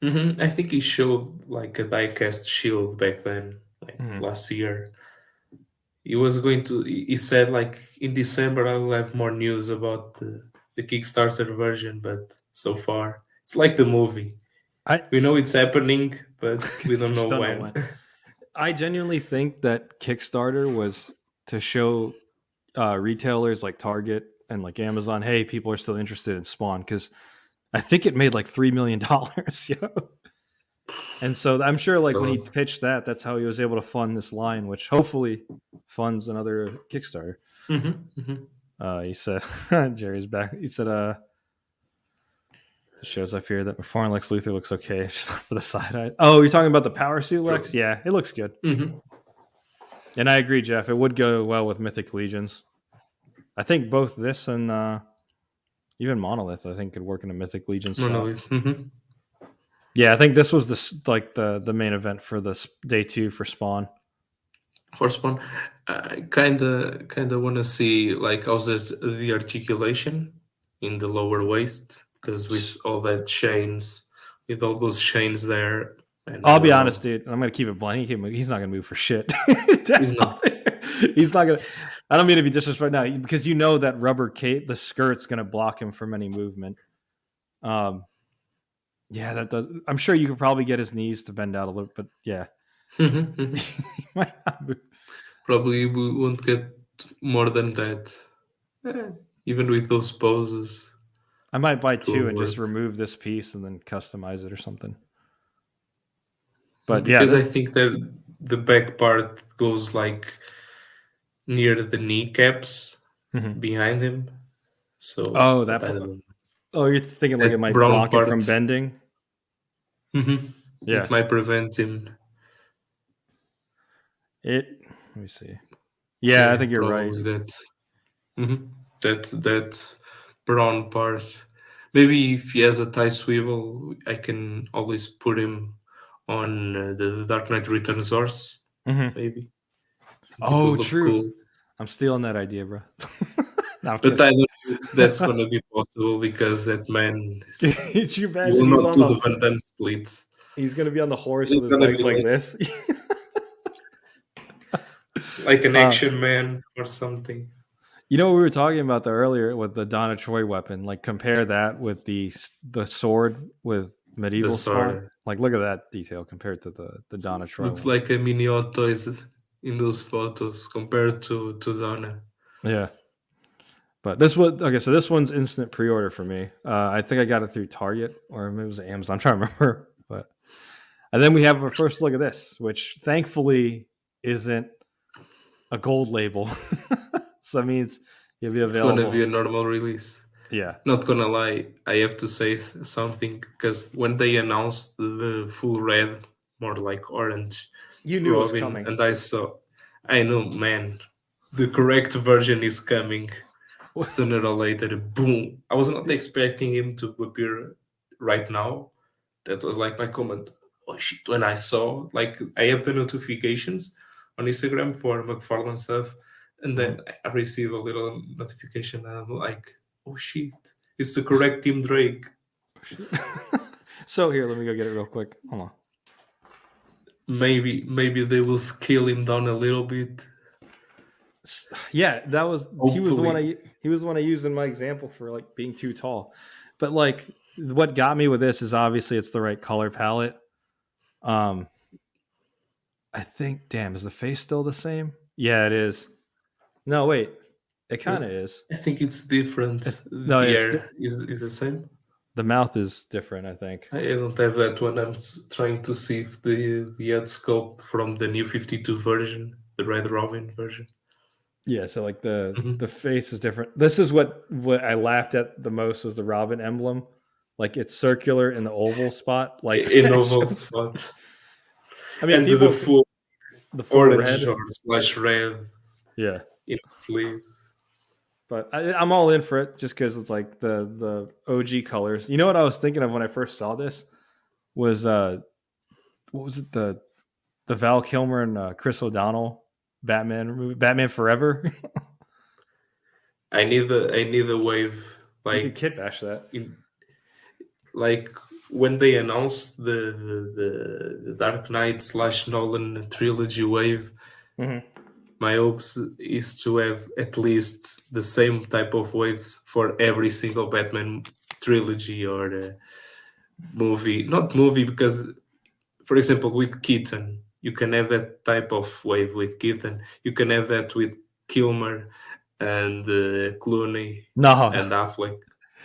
I think he showed like a die-cast shield back then, last year. He said like in December I will have more news about the Kickstarter version, but so far it's like the movie. We know it's happening, but we don't know when. I genuinely think that Kickstarter was to show retailers like Target and like Amazon, hey, people are still interested in Spawn, because I think it made like $3 million. And so I'm sure when he pitched that, that's how he was able to fund this line, which hopefully funds another Kickstarter. He said, Jerry's back. He said, it shows up here that McFarlane Lex Luthor looks okay just for the side eye. Oh, you're talking about the Power Suit Lex? Yeah, it looks good. And I agree, Jeff. It would go well with Mythic Legions. I think both this and even Monolith, I think, could work in a Mythic Legion slot. Monolith. Yeah, I think this was the main event for this day 2 for Spawn. For Spawn, I kind of want to see like how's the articulation in the lower waist, because with all that chains, with all those chains there. I'll be honest, dude. I'm gonna keep it blunt. He's not gonna move for shit. He's not gonna. I don't mean to be disrespectful now, because that rubber cape, the skirt's gonna block him from any movement. Yeah, that does. I'm sure you could probably get his knees to bend out a little, but yeah. Probably we won't get more than that. Even with those poses. I might buy 2 and just remove this piece and then customize it or something. But because I think that the back part goes like near the kneecaps behind him. So you're thinking like it might block it from bending? Yeah, it might prevent him. Let me see. Yeah, I think you're right. That brown part. Maybe if he has a tie swivel, I can always put him on the Dark Knight Returns horse. Maybe. True. Cool. I'm stealing that idea, bro. No, but I don't know if that's going to be possible, because that man will not do the Van Damme split. He's going to be on the horse with his legs like this. Like an action man or something. You know what we were talking about earlier with the Donna Troy weapon? Like compare that with the sword with The medieval Spawn. sword Like look at that detail compared to the Donna Troy looks one. like a mini Hot Toys in those photos compared to Donna. Yeah. But this was okay. So this one's instant pre-order for me. I think I got it through Target or maybe it was Amazon. I'm trying to remember. But and then we have our first look at this, which thankfully isn't a gold label. So that means it'll be It's gonna available. be a normal release. Yeah. Not gonna lie, I have to say something because when they announced the full red, more like orange, You knew it was Robin, coming. and I know, man, the correct version is coming sooner or later. Boom! I was not expecting him to appear right now. That was like my comment. Oh shit! When I saw, like, I have the notifications on Instagram for McFarlane stuff, and then I receive a little notification, and I'm like, oh shit! It's the correct Team Drake. So here, let me go get it real quick. Hold on. Maybe they will scale him down a little bit. Yeah, that was Hopefully. he was the one I used in my example for like being too tall. But like what got me with this is obviously it's the right color palette. I think damn, is the face still the same? Yeah, it is. No, wait. It kind of is. I think it's different. The hair is the same. The mouth is different, I think. I don't have that one. I'm trying to see if the head sculpt from the new 52 version, the Red Robin version. Yeah, so like the face is different. This is what I laughed at the most was the Robin emblem. Like it's circular in the oval spot, like in oval spot. I mean, and people, the full orange red. or slash red. Yeah, in sleeves. But I'm all in for it just because it's like the OG colors. You know what I was thinking of when I first saw this was what was it the Val Kilmer and Chris O'Donnell Batman movie, Batman Forever. I need a wave like you could kit bash that. Like when they announced the Dark Knight / Nolan trilogy wave. Mm-hmm. My hopes is to have at least the same type of waves for every single Batman trilogy or movie. Not movie because, for example, with Keaton, you can have that type of wave with Keaton. You can have that with Kilmer and Clooney and Affleck.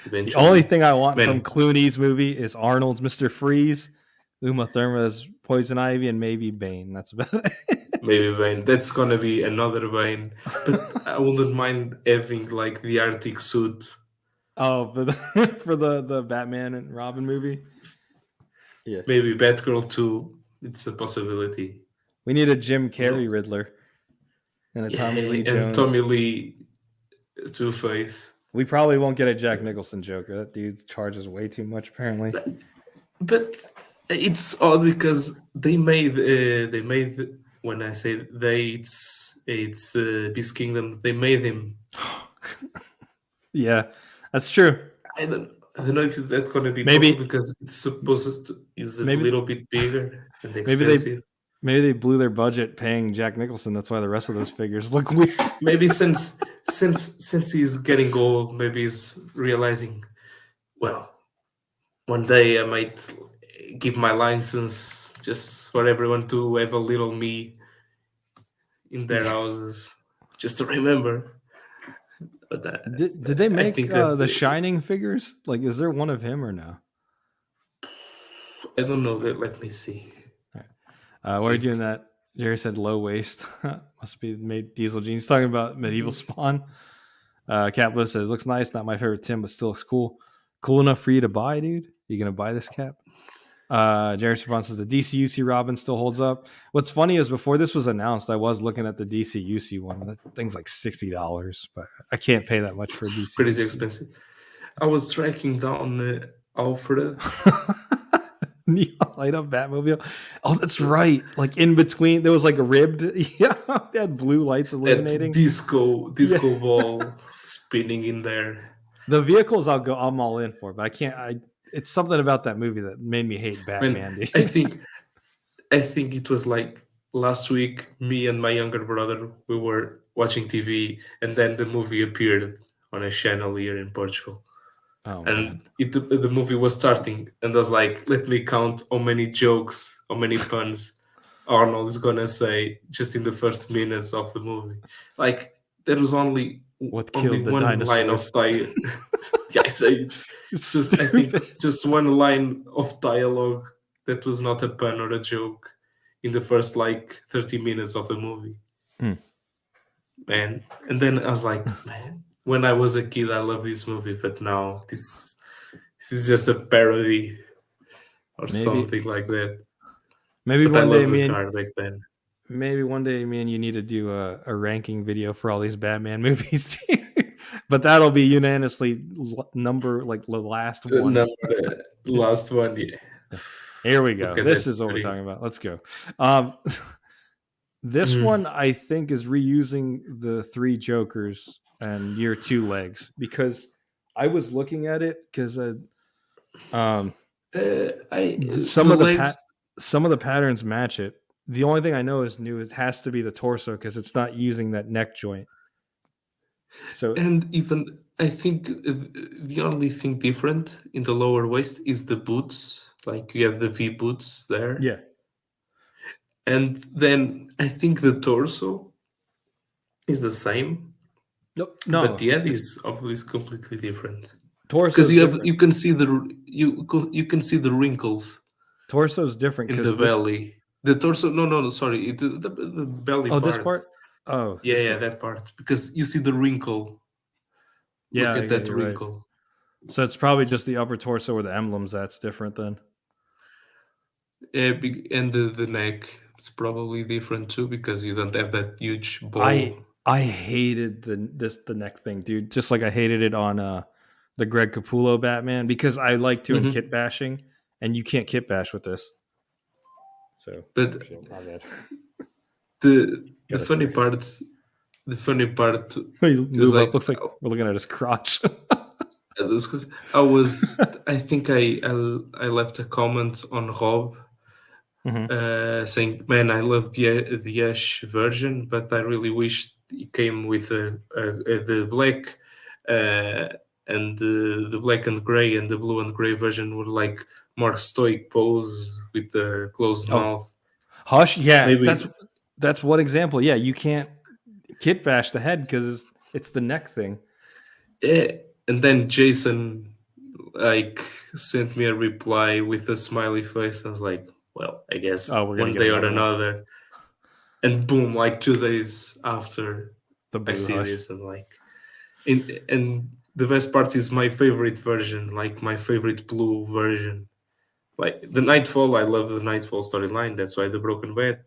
Eventually. The only thing I want from Clooney's movie is Arnold's Mr. Freeze, Uma Thurman's Poison Ivy, and maybe Bane. That's about it. Maybe Bane. That's gonna be another Bane. But I wouldn't mind having like the Arctic suit. Oh, for the Batman and Robin movie. Yeah. Maybe Batgirl 2. It's a possibility. We need a Jim Carrey Riddler. And a Tommy Lee Jones. And Tommy Lee Two-Face. We probably won't get a Jack Nicholson Joker. That dude charges way too much, apparently. But it's odd because they made when I say they, it's Beast Kingdom. They made him. Yeah, that's true. I don't know if that's going to be possible because it's supposed to is a little bit bigger and expensive. Maybe they blew their budget paying Jack Nicholson. That's why the rest of those figures look weird. Maybe since he's getting old, maybe he's realizing, well, one day I might give my license just for everyone to have a little me in their houses, just to remember. But did they make the Shining figures? Like, is there one of him or no? I don't know. Let me see. Why are you doing that? Jerry said low waist. Must be made Diesel jeans. He's talking about medieval Spawn. Caplo says, looks nice. Not my favorite Tim, but still looks cool. Cool enough for you to buy, dude? You going to buy this cap? Jerry response says, the DCUC Robin still holds up. What's funny is before this was announced, I was looking at the DCUC one. That thing's like $60, but I can't pay that much for a DCUC. Pretty expensive. I was tracking down Alfred. Neon light up Batmobile. Oh, that's right. Like in between, there was like a ribbed. Yeah, it had blue lights illuminating. That disco ball spinning in there. The vehicles I'm all in for, but I can't. It's something about that movie that made me hate Batman. I think it was like last week, me and my younger brother, we were watching TV, and then the movie appeared on a channel here in Portugal. Oh man. And the movie was starting, and I was like, let me count how many jokes, how many puns Arnold is gonna say just in the first minutes of the movie. Like there was only What only killed the one line dinosaurs? of dialogue. The Ice Age. Just I think Stupid. just one line of dialogue that was not a pun or a joke in the first like 30 minutes of the movie. Hmm. Man. And then I was like, man, when I was a kid I loved this movie, but now this is just a parody or Maybe something like that. maybe But I one day loved the me and car back then. maybe one day me and you need to do a ranking video for all these Batman movies. But that'll be unanimously number like the last one. Number the last one, yeah. Here we Look go. at This that is what we're screen. talking about. Let's go. Um, this Mm. one I think is reusing the three Jokers and Year Two legs because I was looking at it because um, I some the of the legs some of the patterns match it. The only thing I know is new. It has to be the torso because it's not using that neck joint. So and even I think the only thing different in the lower waist is the boots. Like you have the V boots there, yeah, and then I think the torso is the same, but no, the head it's is obviously completely different torso because is different. you can see the wrinkles Torso is different in the because this. belly. The torso, no, sorry, the belly Oh, this part. part. Oh, Yeah, this yeah, guy. that part because you see the wrinkle. Look Yeah, at yeah, that you're right. wrinkle. So it's probably just the upper torso or the emblems that's different then. And the neck is probably different too because you don't have that huge I bowl. I hated the neck thing, dude. Just like I hated it on the Greg Capullo Batman because I like doing kit Hmm. bashing and you can't kit bash with this. So But shit, my bad. the Gotta funny twist. part, the funny part You is move up. like Looks like we're looking at his crotch. I was I think I left a comment on Rob Hmm. saying, "Man, I love the Ash version, but I really wish it came with the black uh, and the black and gray and the blue and gray version were like more stoic pose with the closed Oh, mouth. Hush. Yeah, Maybe, that's one example. Yeah, you can't kit bash the head because it's the neck thing. yeah." And then Jason like sent me a reply with a smiley face. I was like, "Well, I guess Oh, we're gonna one get day or another one. another." And boom, like 2 days after The I blue see hush. this, and like, and the best part is my favorite version, like my favorite blue version. Like the Nightfall, I love the Nightfall storyline. That's why the Broken Bed,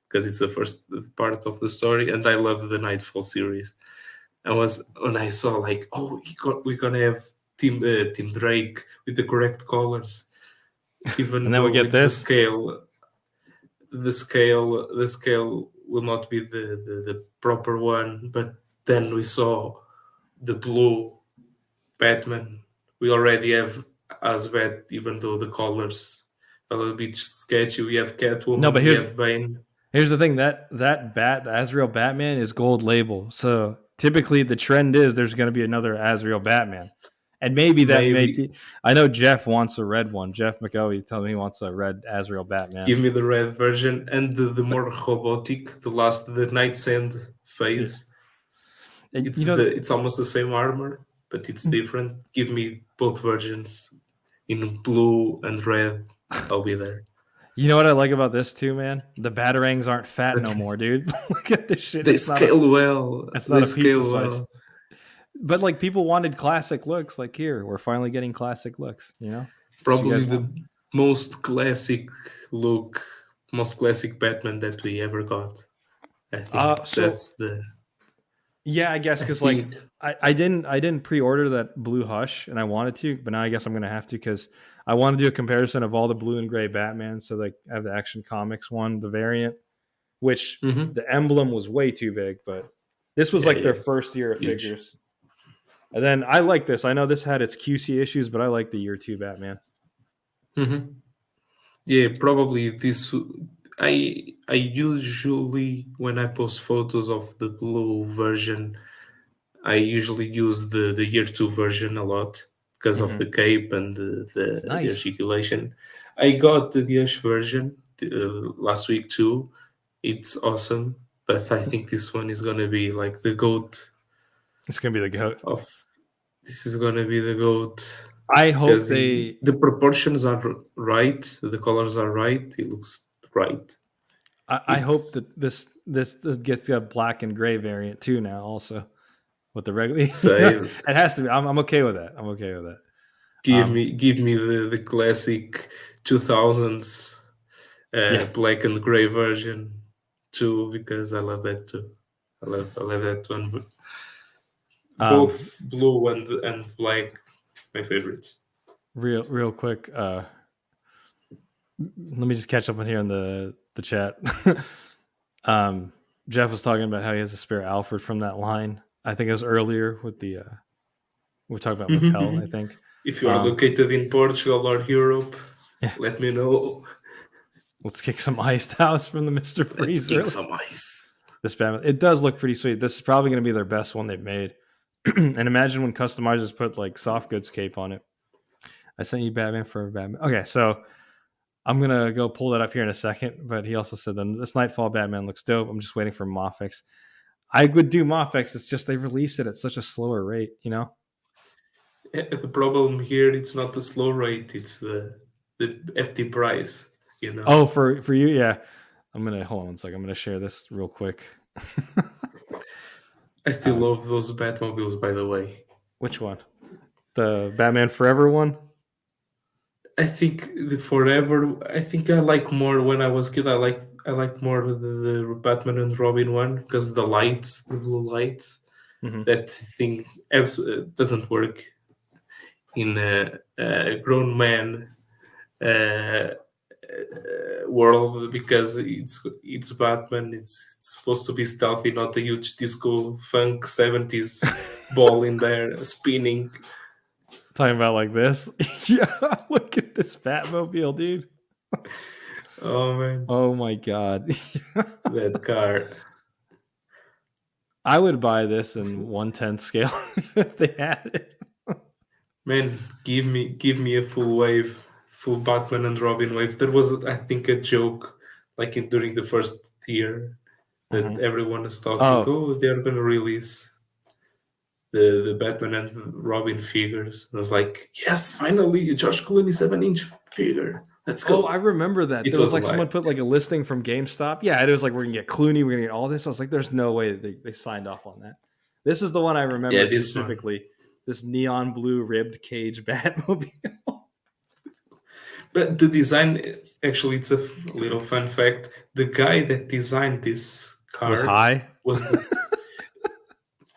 because it's the first part of the story, and I love the Nightfall series. I was when I saw like, oh, we're gonna have Team Drake with the correct colors, And even then we though get with this. the scale will not be the proper one. But then we saw the blue Batman. We already have Asbat, even though the colors are a little bit sketchy. We have No, Catwoman, but we have Bane. here's the thing the Azrael Batman is gold label. So typically the trend is there's going to be another Azrael Batman. And maybe that may Maybe be. I know Jeff wants a red one. Jeff McGoey told me he wants a red Azrael Batman. give me the red version and the more robotic, the Night Sand Yeah. phase. And It's it's almost the same armor, but it's different. Give me both versions in blue and red. I'll be there. you know what I like about this too, man? The Batarangs aren't fat no Okay. more, dude. Look at this shit. They scale well. It's They not a pizza scale slice. well. But like people wanted classic looks. Like here, we're finally getting classic looks. You know, that's what you Probably guys want. the most classic look, most classic Batman that we ever got. I think So that's the. yeah, I guess I because like think. I didn't pre-order that blue hush and I wanted to, but now I guess I'm gonna have to because I want to do a comparison of all the blue and gray Batman. So like I have the Action Comics one, the variant, which Hmm. the emblem was way too big, but this was Yeah, like their yeah, first year of huge. figures. And then I like this. I know this had its QC issues, but I like the year two Batman. Hmm. Yeah, probably this. I usually, when I post photos of the blue version, I usually use the year two version a lot because of Mm-hmm. the cape and It's the nice. articulation. I got the Dias version last week too. It's awesome, but I think this one is gonna be like the goat It's gonna be the goat. of. This is gonna be the goat I hope because they. the proportions are right, the colors are right. It looks right. I hope that It's this gets a black and gray variant too now. Also with the regular, same. it has to be. I'm okay with that. I'm okay with that. Give me the classic 2000s Yeah. black and gray version too, because I love that too. I love that one. Um. Both blue and black, my favorites. Real quick. Let me just catch up on here in the chat. um. Jeff was talking about how he has a spare Alfred from that line. I think it was earlier with the we were talking about Mattel. I think. If you are Um. located in Portugal or Europe, Yeah. let me know. Let's kick some iced house from the Mister Let's Freeze. kick Really. some ice. This Batman. It does look pretty sweet. This is probably going to be their best one they've made. And imagine when customizers put like soft goods cape on it. I sent you Batman for Batman. Okay, so I'm gonna go pull that up here in a second. But he also said then this Nightfall Batman looks dope. I'm just waiting for Mofix. I would do Mofix. It's just they released it at such a slower rate, you know. The problem here, it's not the slow rate, it's the FT price. Oh, for you, yeah. I'm gonna hold on one second. I'm gonna share this real quick. I still love those Batmobiles, by the way. Which one? The Batman Forever one? I think the Forever. I think I like more when I was kid. I liked more the Batman and Robin one because the lights, the blue lights, Mm-hmm. that thing doesn't work in a grown man uh, world because it's Batman. It's supposed to be stealthy, not a huge disco funk 70s ball in there spinning. Talking about like this. Yeah, look at this Batmobile, dude. Oh man, Oh my god. that car. I would buy this in 1/10 scale if they had it. Man, give me a full wave, full Batman and Robin wave. There was, I think, a joke like during the first year that Mm-hmm. everyone is talking. Oh, Oh, they're gonna release the Batman and Robin figures. And I was like, yes, finally, a George Clooney 7-inch figure. Let's I go. remember that. It There was was a like lie. someone put like a listing from GameStop. Yeah, it was like we're gonna get Clooney, we're gonna get all this. I was like, there's no way they signed off on that. This is the one I Yeah, remember this one. specifically. This neon blue ribbed cage Batmobile. But the design, actually, it's a little fun fact. The guy that designed this Was car high. was this.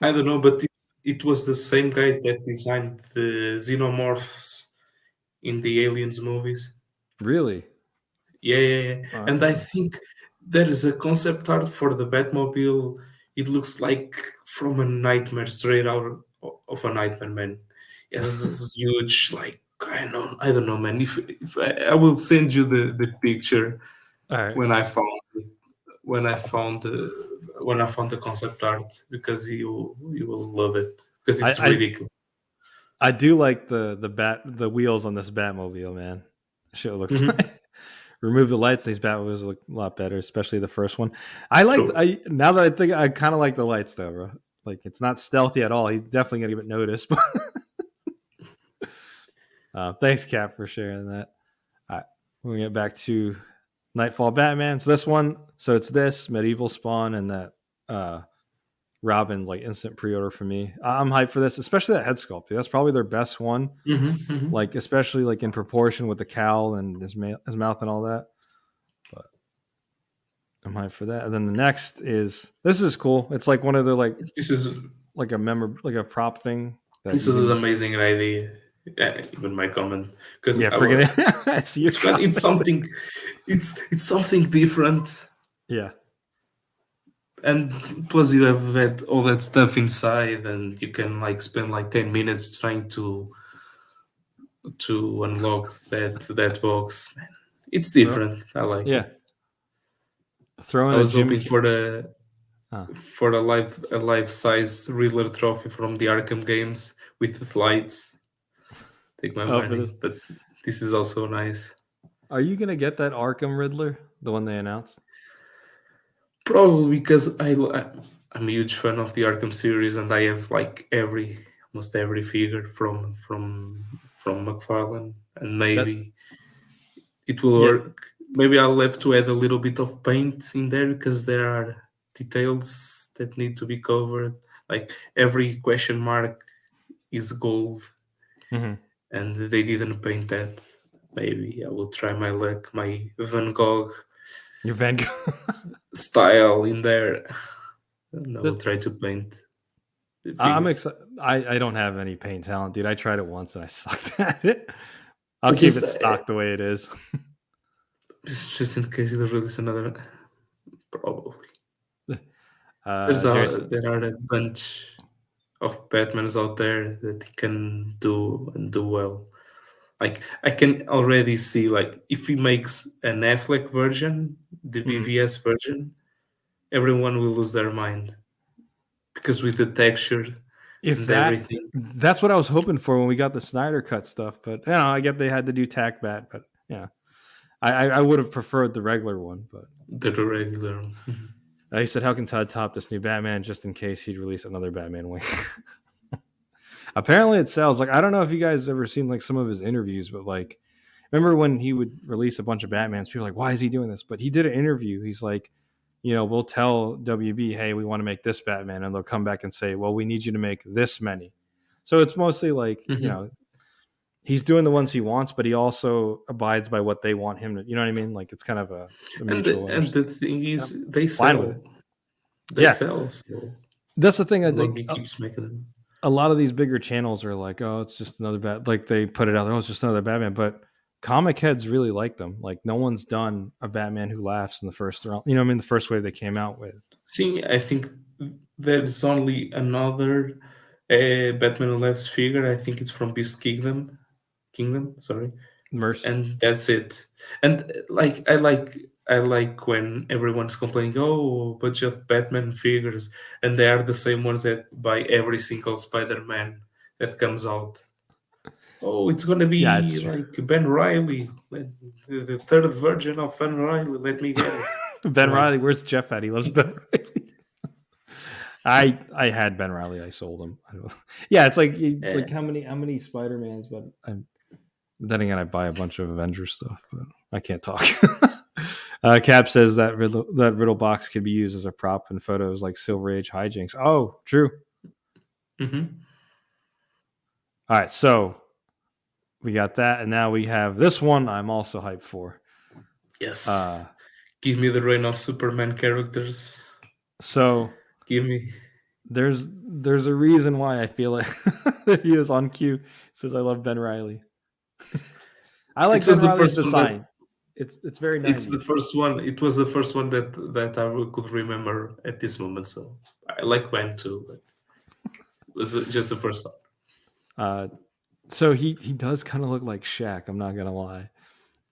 I don't know, but it was the same guy that designed the xenomorphs in the Aliens movies. Really? Yeah, yeah, yeah. And I think there is a concept art for the Batmobile. It looks like from a nightmare, straight out of a nightmare, man. Yes, this is huge. Like I don't know, man. If I will send you the picture All right. when I found when I found when I found the concept art because you will love it because I, it's I ridiculous. I do like the wheels on this Batmobile, man. Shit looks Mhm. nice. Remove the lights, these Batmobiles look a lot better, especially the first one. I like True. I now that I think I kind of like the lights though, bro. Like it's not stealthy at all. He's definitely gonna get noticed. Thanks, Cap, for sharing that. All right, we'll get back to Nightfall Batman. So this one, so it's this Medieval Spawn and that Robin's like instant pre-order for me. I'm hyped for this, especially that head sculpt. That's probably their best one. Hmm. Like especially like in proportion with the cowl and his mouth and all that. But I'm hyped for that. And then the next is this is cool. It's like one of the This is like a prop thing that this you is an can. amazing idea. Even my comment because Yeah, forget it. I see your it's fun. It's comment. something. It's something different, Yeah. and plus you have that all that stuff inside, and you can like spend like 10 minutes trying to unlock that box. Man, it's Well, different. I like yeah. it. Throwing I a was Jim. hoping for the Huh. for a life size Riddler trophy from the Arkham games with the lights. Take my Oh, for this. money, but this is also nice. Are you gonna get that Arkham Riddler, the one they announced? Probably because I'm a huge fan of the Arkham series, and I have like almost every figure from McFarlane, and That maybe it will yeah. work. Maybe I'll have to add a little bit of paint in there because there are details that need to be covered. Like every question mark is gold, Mm-hmm. and they didn't paint that. Maybe I will try my luck, my Van Gogh Your Van Gogh. style in there, and I will this try to paint the I'm figure. excited. I don't have any paint talent, dude. I tried it once and I sucked at it. I'll But keep just it stock the way it is. just in case they release another, probably There's there are a bunch of Batmans out there that he can do and do well. Like I can already see, like if he makes an Affleck version, the mhm. BVS version, everyone will lose their mind because with the texture If and that everything, that's what I was hoping for when we got the Snyder cut stuff, but I get they had to do tack bat, but yeah, I would have preferred the regular one, but the regular. he said, "How can Todd top this new Batman?" Just in case he'd release another Batman wing. Apparently, it sells. Like I don't know if you guys ever seen like some of his interviews, but like remember when he would release a bunch of Batmans? People were like, why is he doing this? But he did an interview. He's like, we'll tell WB, hey, we want to make this Batman, and they'll come back and say, well, we need you to make this many. So it's mostly like Hmm. he's doing the ones he wants, but he also abides by what they want him to. You know what I mean? Like it's kind of a mutual And the understanding. thing And I'm is, they fine with it. sell. They Yeah, sell. So that's the thing. I long think he keeps making them. a lot of these bigger channels are like, oh, it's just another bat. Like they put it out there, oh, it's just another Batman. But comic heads really like them. Like no one's done a Batman who laughs in the first round. You know what I mean? The first wave they came out with. See, I think there's only another Batman Labs figure. I think it's from Beast Kingdom. Kingdom, sorry, Merce. and that's it. And like I like when everyone's complaining, oh, a bunch of Batman figures, and they are the same ones that buy every single Spider-Man that comes out. Oh, it's gonna Yeah, it's be true. like Ben Riley, the third version of Ben Riley. Let me get it. Ben Like, Riley, where's Jeff at? He loves Ben Riley. I had Ben Riley. I sold him. Yeah, it's like eh, how many Spider Mans, but then again, I buy a bunch of Avengers stuff, but I can't talk. Cap says that riddle box could be used as a prop in photos like Silver Age hijinks. Oh, true. mhm. All right, so we got that, and now we have this one. I'm also hyped for. Yes. Uh, Give me the reign of Superman characters. so Give me. there's a reason why I feel like he is on cue. Says I love Ben Riley. I like It Ben was the Riley's first one that. design. It's very It's the 90s. first one. It was the first one that I could remember at this moment. So I like Ben too, but it was just the first one. Uh, so he does kind of look like Shaq. I'm not gonna lie.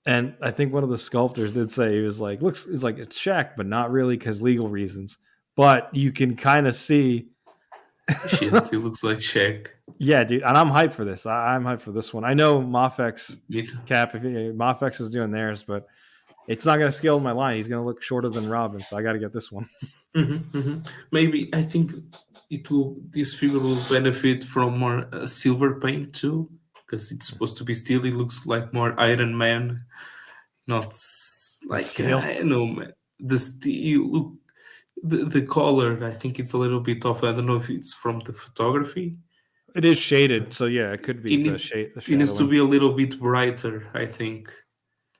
And I think one of the sculptors did say he was like, looks, it's like it's Shaq, but not really because legal reasons. But you can kind of see. Shit, he looks like Shaq. Yeah, dude, and I'm hyped for this. I'm hyped for this one. I know Mafex Me too. Cap, if Mafex is doing theirs, but it's not going to scale in my line. He's going to look shorter than Robin, so I got to get this one. Maybe I think it will. This figure will benefit from more silver paint too, because it's supposed to be steel. It looks like more Iron Man, not But like still, I don't know, man. The steel look, the color. I think it's a little bit off. I don't know if it's from the photography. it is shaded, so yeah, it could be It the needs shade, the it needs to shadowing. be a little bit brighter. I think,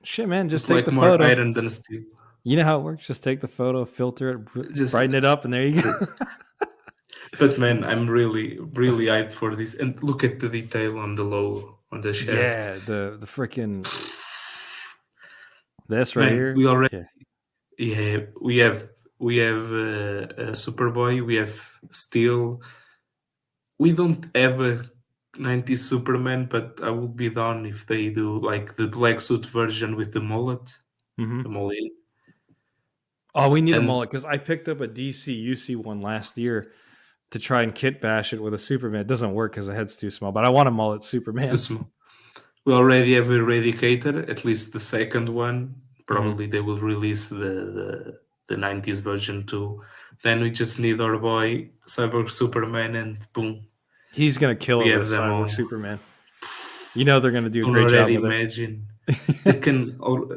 Shit, man, just but take like the more photo. iron than steel. You know how it works. Just take the photo, filter it, Just brighten it up, and there you go. true. But man, I'm really hyped for this. And look at the detail on the logo, on the chest. Yeah, the freaking this right Man, here. we already Yeah, yeah we have Superboy, we have Steel. We don't have a 90s Superman, but I would be down if they do like the black suit version with the mullet, hmm the mullet. Oh, we need a And mullet because I picked up a DC UC one last year to try and kit bash it with a Superman. It doesn't work because the head's too small, but I want a mullet Superman. we already have Eradicator, at least the second one. Probably Mm-hmm. they will release the 90s version too. Then we just need our boy Cyborg Superman, and boom, He's gonna kill we it with have them Cyborg all. Superman. You know they're gonna do a Can great job already with imagine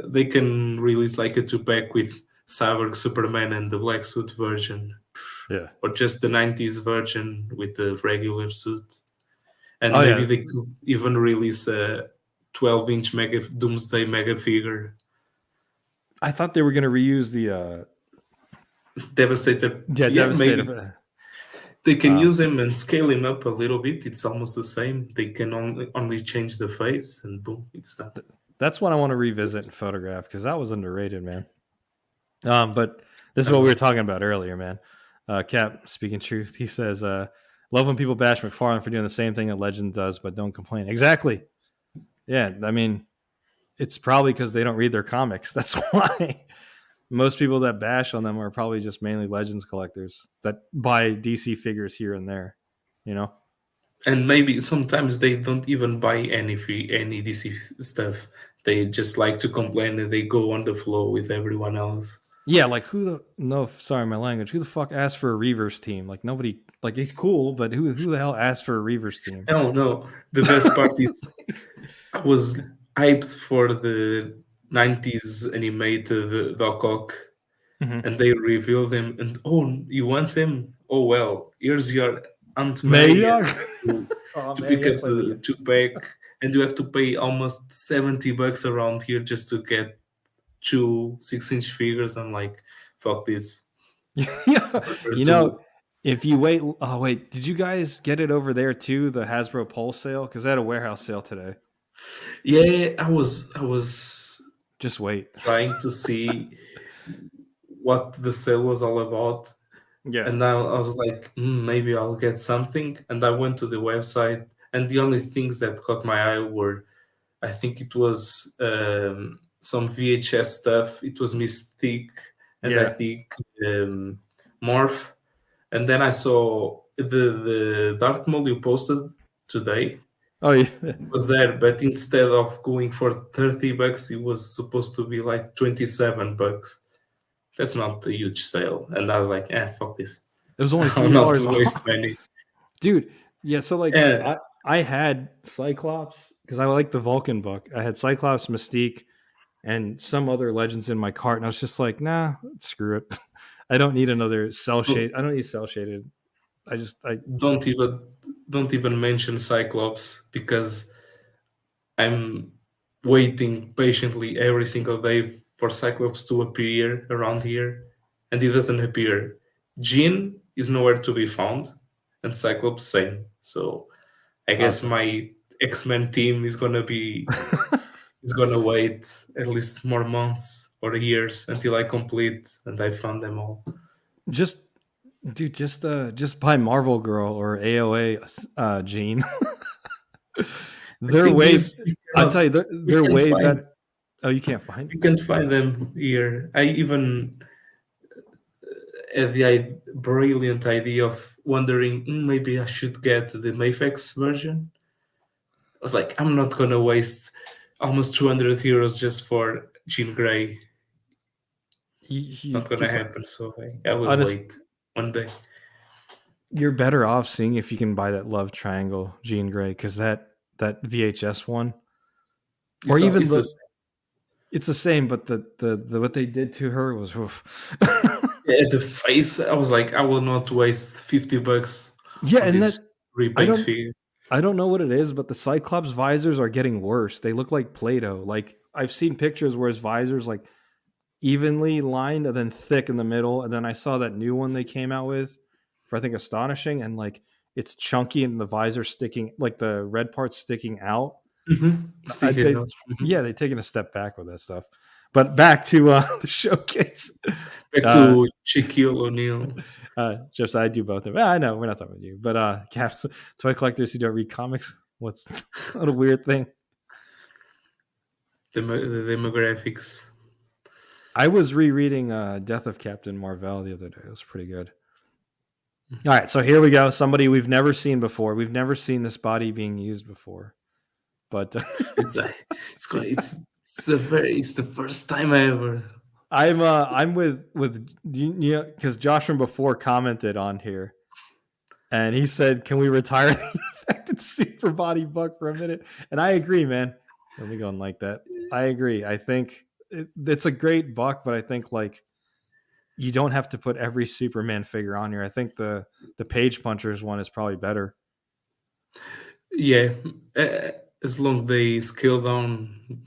they can release like a two-pack with Cyborg Superman and the black suit version, it. Yeah. or just the 90s version with the regular suit. And Oh maybe yeah. they could even release a 12-inch mega Doomsday mega figure. I thought they were gonna reuse the Devastator, yeah yeah, maybe Devastator. they can use him and scale him up a little bit. It's almost the same. They can only change the face, and boom, it's done. That's one I want to revisit and photograph because that was underrated, man. But this is what we were talking about earlier, man. Cap, speaking truth, he says, love when people bash McFarlane for doing the same thing that Legend does, but don't complain. Exactly. Yeah, I mean, it's probably because they don't read their comics. That's why. Most people that bash on them are probably just mainly Legends collectors that buy DC figures here and there, you know? And maybe sometimes they don't even buy any DC stuff. They just like to complain and they go on the flow with everyone else. Yeah, like sorry, my language. Who the fuck asked for a Reavers team? Like nobody, like he's cool, but who the hell asked for a Reavers team? Oh no, the best part is I was hyped for the 90s animated Doc Ock, Mm-hmm. and they revealed him. And oh, you want him? Oh well, here's your Aunt May Mayog? to, Oh to man, pick up yes, I the mean, two pack, and you have to pay almost $70 around here just to get two 6-inch figures. I'm like, fuck this. yeah, Prefer you know, to if you wait, oh wait, did you guys get it over there too? The Hasbro Pulse sale because they had a warehouse sale today. Yeah, I was Just wait. trying to see what the sale was all about. Yeah, And I was like, maybe I'll get something. And I went to the website, and the only things that caught my eye were, I think it was some VHS stuff. It was Mystique, and I yeah. think Morph. And then I saw the Darth Maul you posted today Oh yeah. was there, but instead of going for $30, it was supposed to be like $27. That's not a huge sale. And I was like, fuck this. It was only I'll not $3 waste off, money. dude. Yeah, so like And I had Cyclops because I like the Vulcan book. I had Cyclops, Mystique, and some other legends in my cart, and I was just like, nah, screw it. I don't need another cell shade. I don't need cell shaded. I don't even don't even mention Cyclops, because I'm waiting patiently every single day for Cyclops to appear around here, and he doesn't appear. Jean is nowhere to be found, and Cyclops same. So I guess awesome. my X-Men team is gonna wait at least more months or years until I complete and I found them all. Just dude, just buy Marvel Girl or AOA Gene. The they're thing way is, you I'll tell cannot, you, you they're can way find better. Oh, you can't find? you can find them here. I even had the brilliant idea of wondering, maybe I should get the Mayfex version. I was like, I'm not gonna waste almost 200 euros just for Jean Grey. Not You gonna happen. So I will honest wait one day. you're better off seeing if you can buy that love triangle Jean Grey because that VHS one or even It's the it's the same, but the what they did to her was oof. Yeah, the face. I was like, I will not waste $50 Yeah, on and this that I repaint don't figure. I don't know what it is, but the Cyclops visors are getting worse. They look like Play-Doh. Like I've seen pictures where his visors like evenly lined and then thick in the middle, and then I saw that new one they came out with for I think Astonishing, and like it's chunky and the visor sticking, like the red part's sticking out. Sticky They note. yeah, they've taken a step back with that stuff. But back to the showcase. Back Uh, to Shaquille O'Neal. just I do both of them. I know we're not talking about you, but caps toy collectors who don't read comics. What's what a weird thing. The demographics. I was rereading Death of Captain Marvel the other day. It was pretty good. All right, so here we go. Somebody we've never seen before. We've never seen this body being used before. But it's the first time I ever. I'm with because Josh from before commented on here, and he said, "Can we retire the infected super body buck for a minute?" And I agree, man. Let me go and like that. I agree. I think it's a great buck, but I think like you don't have to put every Superman figure on here. I think the Page Punchers one is probably better. Yeah, as long they scale down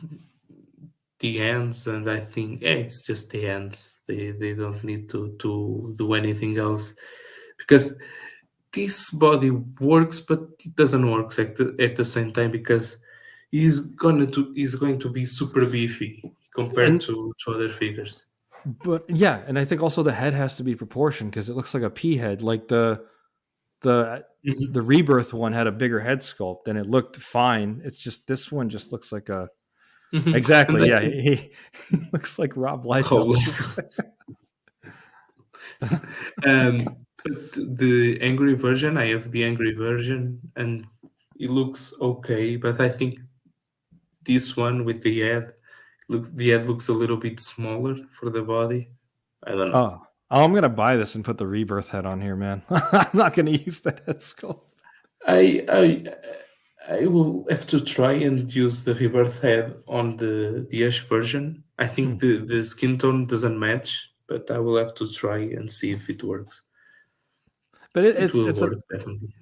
the ends, and I think it's just the ends. They don't need to do anything else, because this body works, but it doesn't work at the same time, because he's going to be super beefy compared to other figures. But yeah, and I think also the head has to be proportioned because it looks like a pea head. Like the Rebirth one had a bigger head sculpt and it looked fine. It's just this one just looks like a exactly. Yeah, he looks like Rob Liefeld. But the angry version, I have the angry version, and it looks okay. But I think this one with the head, the head looks a little bit smaller for the body. I don't know. Oh, I'm gonna buy this and put the Rebirth head on here, man. I'm not gonna use that head sculpt. I will have to try and use the Rebirth head on the Ash version. I think the skin tone doesn't match, but I will have to try and see if it works. But it will work, definitely.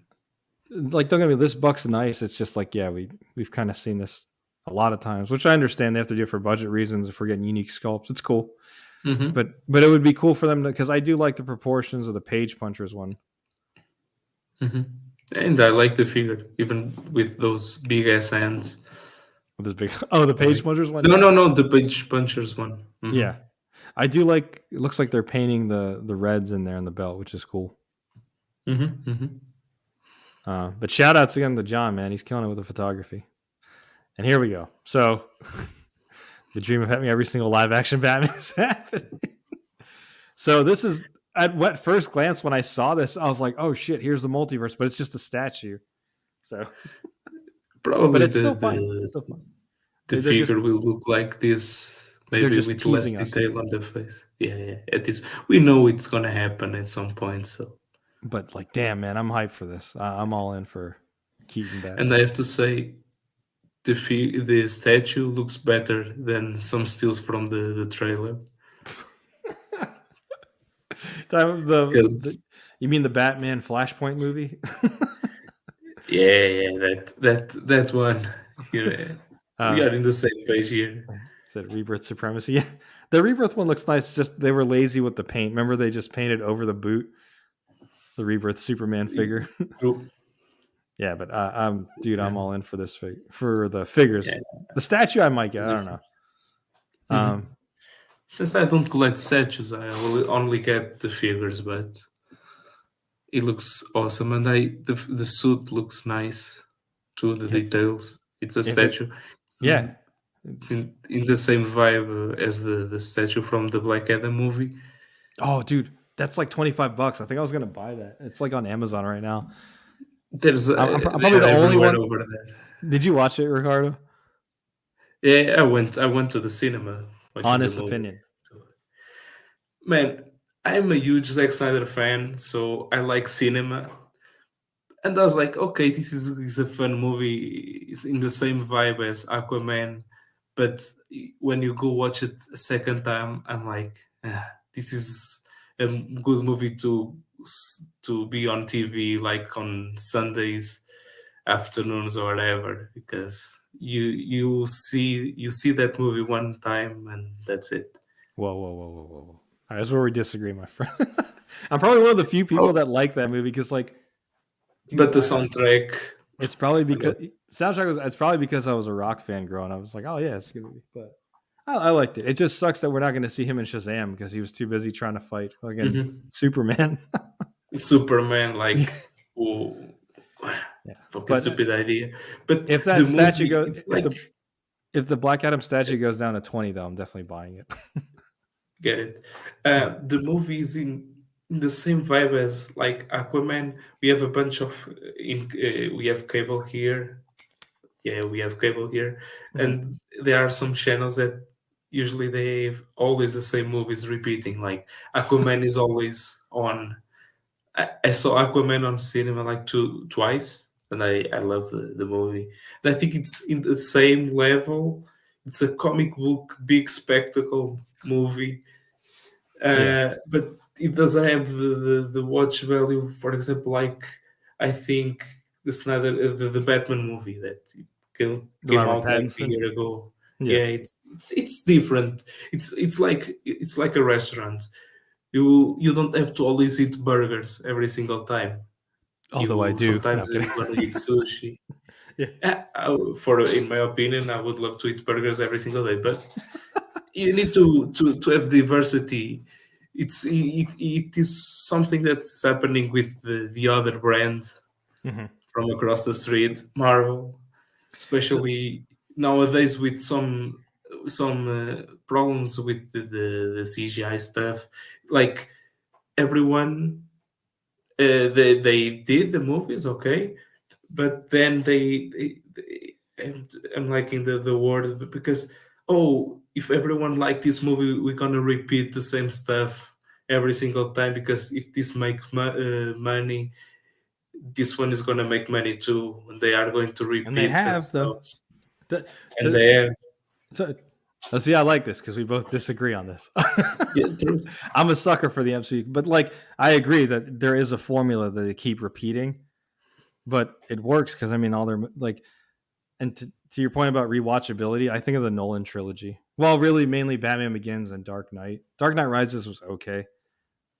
Like, don't get me, this buck's nice. It's just like, yeah, we've kind of seen this a lot of times, which I understand they have to do for budget reasons. If we're getting unique sculpts, it's cool. But it would be cool for them because I do like the proportions of the Page Punchers one. And I like the figure, even with those big ass hands. With this big, the Page Punchers one. No, the Page Punchers one. Yeah, I do like. It looks like they're painting the reds in there in the belt, which is cool. But shout outs again to John, man. He's killing it with the photography. And here we go. So the dream of having every single live action Batman is happening. So this is at first glance when I saw this, I was like, oh shit, here's the multiverse, but it's just a statue. So probably but it's still fun. It's still fun. The figure will look like this, maybe with less detail on the face. Yeah. At this, we know it's gonna happen at some point. So, but like, damn, man, I'm hyped for this. I'm all in for Keaton Bats. And I have to say, the statue looks better than some stills from the trailer. You mean the Batman Flashpoint movie? Yeah, that one. We are in the same page here. Is it Rebirth Supremacy? Yeah, the Rebirth one looks nice. Just they were lazy with the paint. Remember, they just painted over the boot the Rebirth Superman figure. Yeah, but dude, I'm all in for this for the figures. Yeah. The statue I might get. I don't know. Since I don't collect statues, I will only get the figures, but it looks awesome, and the suit looks nice too. The details. It's a statue. It's in the same vibe as the statue from the Black Adam movie. Oh, dude, that's like $25. I think I was gonna buy that. It's like on Amazon right now. I'm probably the only one over there. Did you watch it, Ricardo? Yeah, I went to the cinema. Honest opinion. Man, I'm a huge Zack Snyder fan, so I like cinema. And I was like, okay, this is a fun movie. It's in the same vibe as Aquaman. But when you go watch it a second time, I'm like, this is a good movie to be on TV, like on Sundays afternoons or whatever, because you see that movie one time and that's it. Whoa. That's where we disagree, my friend. I'm probably one of the few people that like that movie because, like, but the soundtrack. It's probably because It's probably because I was a rock fan growing up. I was like, oh yeah, it's a good movie. But I liked it. It just sucks that we're not going to see him in Shazam because he was too busy trying to fight Superman. Superman, like, oh, fucking stupid idea. But if that statue goes, if the Black Adam statue goes down to 20, though, I'm definitely buying it. get it. The movie is in the same vibe as like Aquaman. We have a bunch of we have cable here. Yeah, we have cable here, Mhm. and there are some channels that usually they have always the same movies repeating. Like Aquaman is always on. I saw Aquaman on cinema like twice, and I love the movie. And I think it's in the same level. It's a comic book, big spectacle movie, Yeah, but it doesn't have the watch value. For example, like I think the Batman movie that the came Robert out like a Pattinson. year ago. Yeah, Yeah, it's different. It's like a restaurant. You don't have to always eat burgers every single time. although I You do. No, I'm sometimes kidding. you want to eat sushi. Yeah, For in my opinion, I would love to eat burgers every single day, but you need to have diversity. It is something that's happening with the other brand hmm from across the street, Marvel, especially nowadays with some problems with the CGI stuff. Like everyone, they did the movies okay, but then and I'm liking the word because if everyone liked this movie, we're gonna repeat the same stuff every single time because if this makes money, this one is gonna make money too, and they are going to and they repeat have though. themselves, To, and to, they have so, see, I like this because we both disagree on this. yeah, true. I'm a sucker for the MCU, but like I agree that there is a formula that they keep repeating, but it works because I mean all their like, and to your point about rewatchability, I think of the Nolan trilogy. Well, really, mainly Batman Begins and Dark Knight. Dark Knight Rises was okay,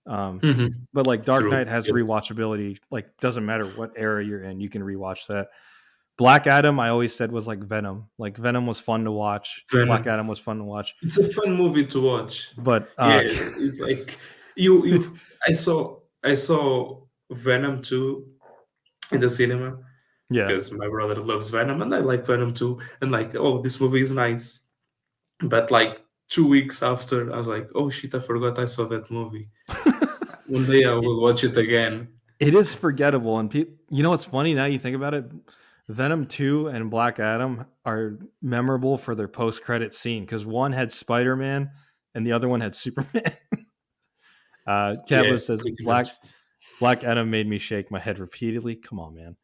um, Hmm. but like Dark True. Knight has Yes. rewatchability. Like doesn't matter what era you're in, you can rewatch that. Black Adam, I always said was like Venom. Like Venom was fun to watch. Black Venom. Adam was fun to watch, It's a fun movie to watch. but Yeah, it's like you. I saw Venom 2 in the cinema yeah, because my brother loves Venom and I like Venom too. And like, oh, this movie is nice. But like 2 weeks after, I was like, oh shit, I forgot I saw that movie. One day I it, will watch it again. it is forgettable. And you know what's funny now you think about it? Venom 2 and Black Adam are memorable for their post credit scene because one had Spider Man and the other one had Superman. Yeah, Cabo says pretty much. Black Adam made me shake my head repeatedly. Come on, man.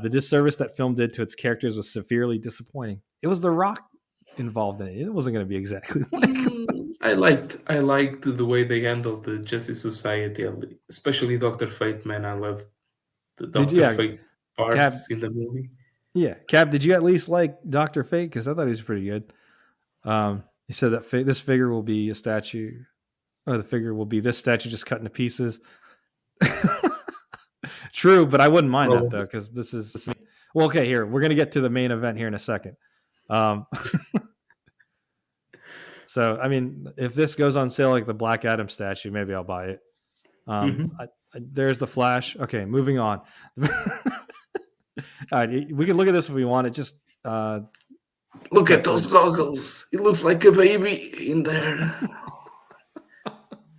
The disservice that film did to its characters was severely disappointing. It was The Rock involved in it. It wasn't going to be exactly like. I liked the way they handled the Justice Society, especially Doctor Fate. Man, I loved the Did Doctor yeah, Fate Cab? parts in the movie. Yeah, Cab. Did you at least like Doctor Fate? Because I thought he was pretty good. He said that this figure will be a statue, or the figure will be this statue just cut into pieces. True, but I wouldn't mind that though Probably. because well. Okay, here we're gonna get to the main event here in a second. Um, so I mean, if this goes on sale like the Black Adam statue, maybe I'll buy it. Hmm. There's the Flash. Okay, moving on. All right, we can look at this if we want. It just Look at got the those goggles. It looks like a baby in there.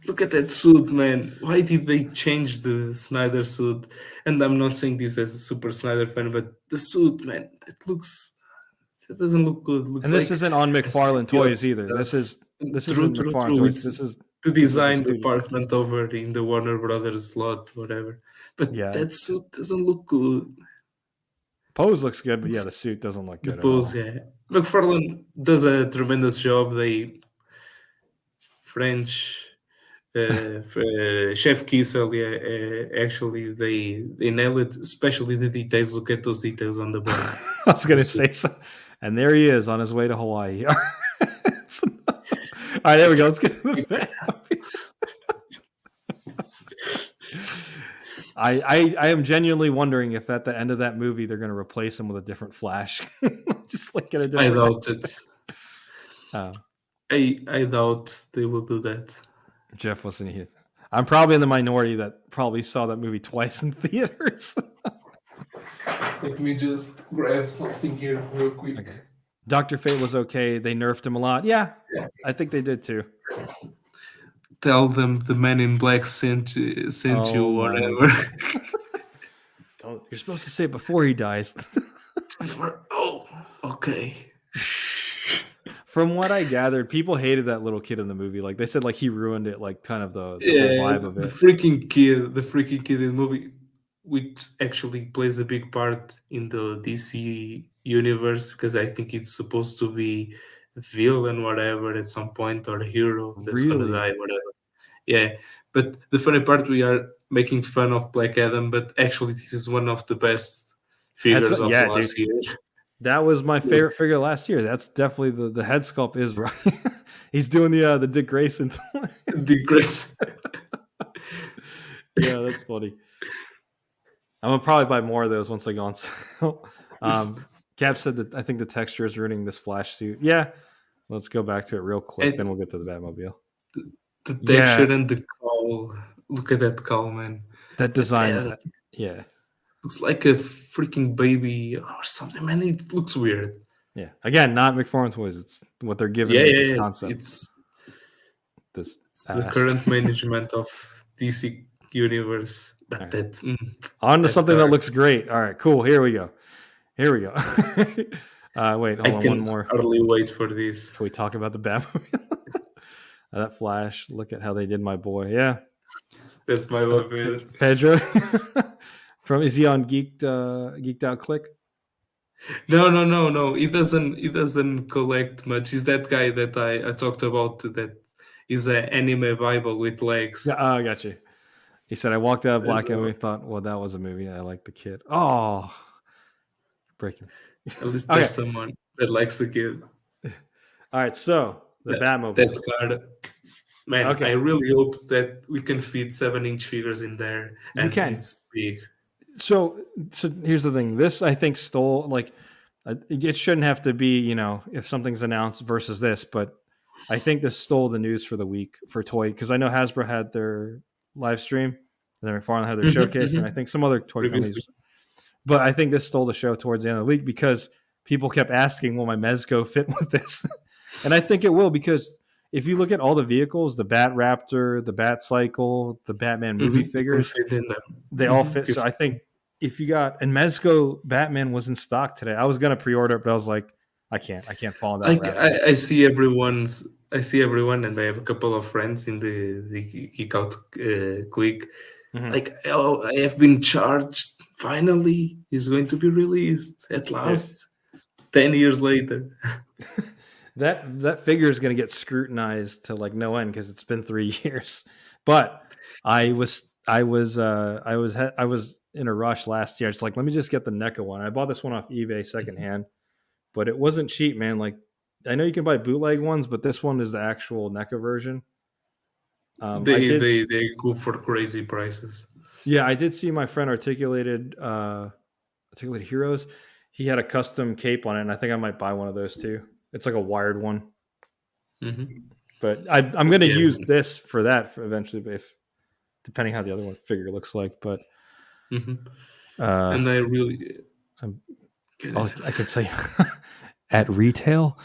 Look at that suit, man. Why did they change the Snyder suit? And I'm not saying this as a super Snyder fan, but the suit, man, it doesn't look good. It looks and this like isn't on a McFarlane symbiote toys either. stuff. This True, isn't true, McFarlane true. toys. It's the This is the design studio. department over in the Warner Brothers lot, whatever. But Yeah, that suit doesn't look good. pose looks good, but yeah, the It's suit doesn't look the good at pose, all. yeah. McFarlane does a tremendous job. They French Chef Kissel, yeah, actually they nail it, especially the details. Look at those details on the bottom I was of the gonna suit. say so. And there he is on his way to Hawaii. All right, there we go. Let's get to the fan. I am genuinely wondering if at the end of that movie they're going to replace him with a different Flash, just like get a I different. doubt it. Uh, I doubt they will do that. Jeff wasn't here. I'm probably in the minority that probably saw that movie twice in theaters. Let me just grab something here real quick. Okay. Dr. Fate was okay. They nerfed him a lot. Yeah, I think they did too. tell them the man in black sent you, Oh my whatever. god! You're supposed to say it before he dies. Oh, okay. Shh. From what I gathered, people hated that little kid in the movie. Like they said, like he ruined it, like kind of the whole Yeah, vibe of it. the freaking kid in the movie, which actually plays a big part in the DC universe because I think it's supposed to be a villain, whatever, at some point, or a hero that's gonna Really? die, whatever. Yeah, but the funny part, we are making fun of Black Adam, but actually, this is one of the best That's figures what, of yeah, dude. last year. That was my favorite figure last year. That's definitely the head sculpt is right. He's doing the Dick Grayson. The Chris. Yeah, that's funny. I'm gonna probably buy more of those once I go on sale. Cap said that I think the texture is ruining this Flash suit. Yeah, let's go back to it real quick. Then And we'll get to the Batmobile. the Yeah, texture and the cowl. Look at that cowl, man. that That design's head yeah, looks like a freaking baby or something, man. It looks weird. yeah. Again, not McFarlane toys. It's what they're giving Yeah, with this yeah, concept. it's This the ass. current management of DC Universe. All But right. that On to that something that card, looks great. All right, cool. Here we go. Here we go. Wait, I hold on. One can more. hardly wait for this. Can we talk about the Batmobile? That Flash. Look at how they did my boy. Yeah. That's my favorite. Pedro. Is he on Geeked Out Click? No. He doesn't collect much. He's that guy that I talked about that is an anime Bible with Yeah, legs. I got you. He said I walked out of That's Black Adam all. and thought, well, that was a movie. I like the kid. Oh, breaking. At least there's Okay. someone that likes the kid. All right. So the That Batmobile. card, man. I Okay. really hope that we can fit 7-inch figures in there, You and can. it's big. So here's the thing. This I think stole like it shouldn't have to be if something's announced versus this, but I think this stole the news for the week for toy because I know Hasbro had their live stream and then McFarlane had their showcase and I think some other toy Previously, companies, but I think this stole the show towards the end of the week because people kept asking, "Will my Mezco fit with this?" And I think it will because if you look at all the vehicles, the Bat Raptor, the Bat Cycle, the Batman movie you can figures, fit in them. they all fit. So I think if you got and Mezco Batman was in stock today. I was gonna pre-order it, but I was like, I can't follow that Like rabbit hole. I see everyone, and I have a couple of friends in the Geek Out clique. Mm-hmm. Like, oh, I have been charged. Finally, he's going to be released at last. 10 years later. That figure is going to get scrutinized to like no end because it's been 3 years. But I was in a rush last year. It's like let me just get the NECA one. I bought this one off eBay secondhand, but it wasn't cheap, man. Like I know you can buy bootleg ones, but this one is the actual NECA version. They go for crazy prices. Yeah, I did see my friend Articulated Heroes. He had a custom cape on it, and I think I might buy one of those too. It's like a wired one. Mm-hmm. But I'm going to use this for that eventually, if depending how the other one figure looks like. But and I really, I could say at retail.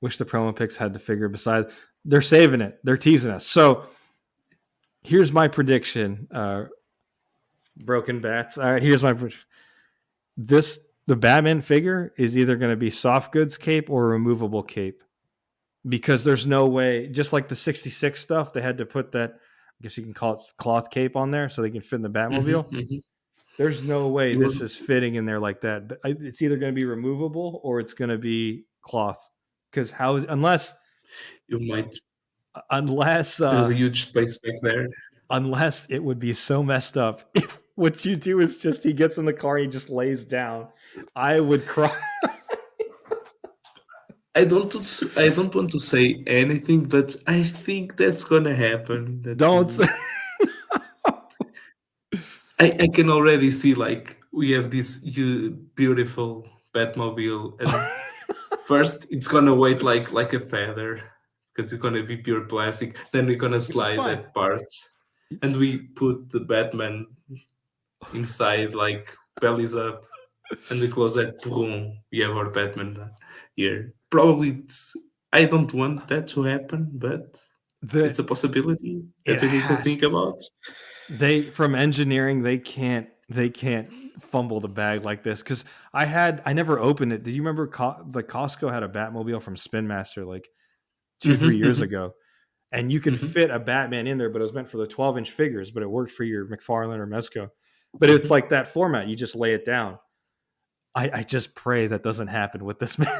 Wish the promo pics had the figure beside. They're saving it. They're teasing us. So here's my prediction. Broken bats. All right, here's my prediction. The Batman figure is either going to be soft goods cape or removable cape because there's no way, just like the 66 stuff, they had to put that, I guess you can call it cloth cape on there so they can fit in the Batmobile. There's no way this is fitting in there like that. It's either going to be removable or it's going to be cloth because unless there's a huge space back there. Unless it would be so messed up if what you do is just he gets in the car and he just lays down, I would cry. I don't want to say anything, but I think that's gonna happen. Don't. I can already see like we have this beautiful Batmobile, and first it's gonna wait like a feather because it's gonna be pure plastic. Then we're gonna slide that part, and we put the Batman inside, like bellies up, and we close that. Boom! We have our Batman here. Probably I don't want that to happen, but it's a possibility It that we need to has think about. they from engineering they can't fumble the bag like this because I never opened it. Did you remember the Costco had a Batmobile from Spin Master like 2 3 years Hmm. ago, and you could Hmm. fit a Batman in there, but it was meant for the 12-inch figures, but it worked for your McFarlane or Mezco. But it's Hmm. like that format, you just lay it down. I just pray that doesn't happen with this man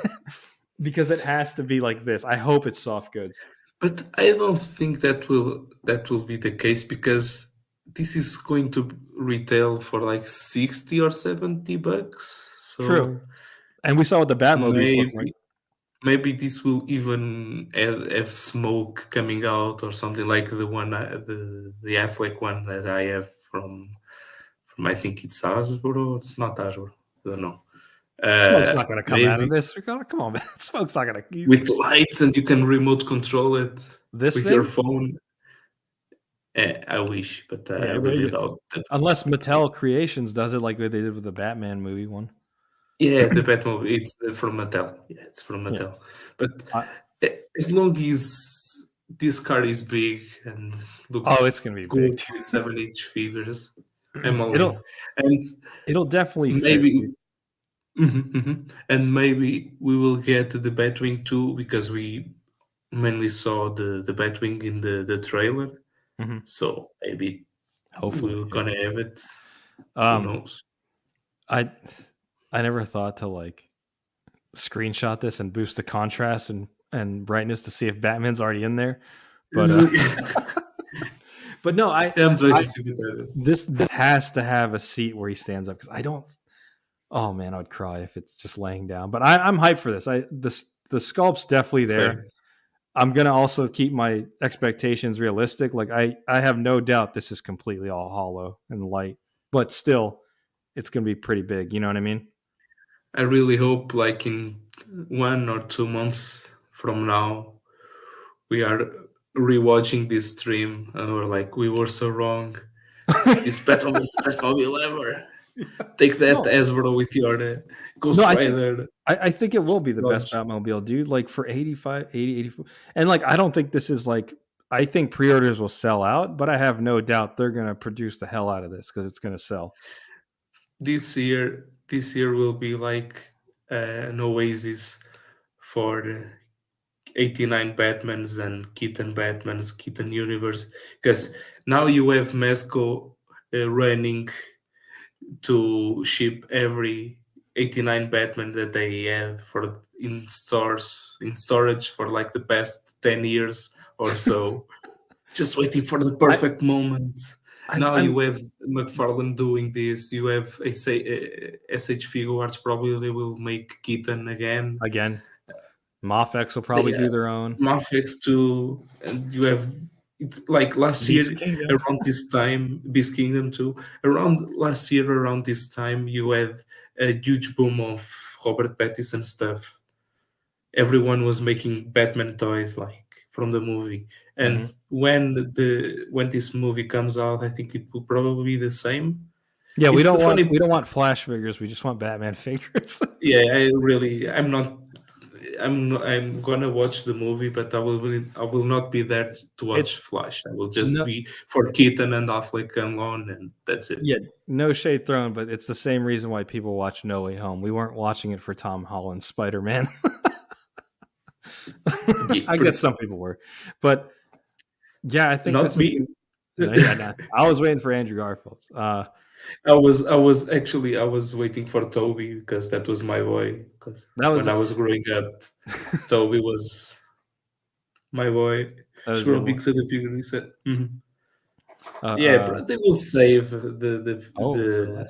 because it has to be like this. I hope it's soft goods. But I don't think that will be the case because this is going to retail for like 60 or $70. True. So And we saw what the Batmobiles look like. maybe this will even have smoke coming out or something like the one the Affleck one that I have from I think it's Hasbro. It's not Hasbro. I don't know. Smoke's not going to come out of Maybe this. Come on, man. Smoke's not going to. with lights and you can remote control it This with your thing? phone. I wish, but I Yeah, but really doubt that. unless Mattel Creations does it like they did with the Batman movie one. Yeah, the Batmobile. It's from Mattel. Yeah, it's from Yeah. Mattel. But I, as long as this car is big and oh, it's looks going to be good big. with 7-inch figures, I'm all in. it'll And it'll definitely fit, maybe, dude. and maybe we will get the Batwing too because we mainly saw the Batwing in the trailer. Hmm. So maybe Hopefully, we're yeah. gonna have it. Who Um, knows? I I never thought to like screenshot this and boost the contrast and brightness to see if Batman's already in there, but but no, I'm trying to I see that. this has to have a seat where he stands up because I don't. Oh man, I'd cry if it's just laying down. But I'm hyped for this. The sculpt's definitely there. Same. I'm gonna also keep my expectations realistic. Like I have no doubt this is completely all hollow and light, but still, it's gonna be pretty big. You know what I mean? I really hope, like in 1 or 2 months from now, we are rewatching this stream and we're like, we were so wrong. This Batman is the best mobile ever. Take that, No, Hasbro, with your no, Ghost Rider I think it will be the best launch. Batmobile, dude. Like for 85, 80, 84. And like I don't think this is like I think pre-orders will sell out, but I have no doubt they're gonna produce the hell out of this because it's gonna sell. This year will be like an oasis for the 89 Batmans and Keaton universe, because now you have Mesco running to ship every 89 Batman that they had for in stores in storage for like the past 10 years or so, just waiting for the I, perfect moment. Now I'm you have McFarlane doing this. You have SH Figuarts probably will make Keaton again. again. Mafex will They probably do their own. Mafex too, and you have like last Beast year Kingdom. around this time, Beast Kingdom too. Around last year, around this time, you had a huge boom of Robert Pattinson stuff. Everyone was making Batman toys like from the movie, Hmm. and when this movie comes out, I think it will probably be the same. Yeah, It's the funny, we don't want Flash figures. We just want Batman figures. yeah. I'm gonna watch the movie, but I will not be there to watch It's Flash. I will just no, be for Keaton and Affleck alone, and that's it. yeah, no shade thrown, but it's the same reason why people watch No Way Home. We weren't watching it for Tom Holland's Spider Man. Yeah, I guess some people were, but yeah, I think not this is. me. Yeah, nah, I was waiting for Andrew Garfield's. I was waiting for Toby because that was my boy. Because That was when I was growing up, Toby was my boy. that was your Sure, boy. big set of figure. He said, "Mhm." Uh, "Yeah, uh, bro, they will save the for less.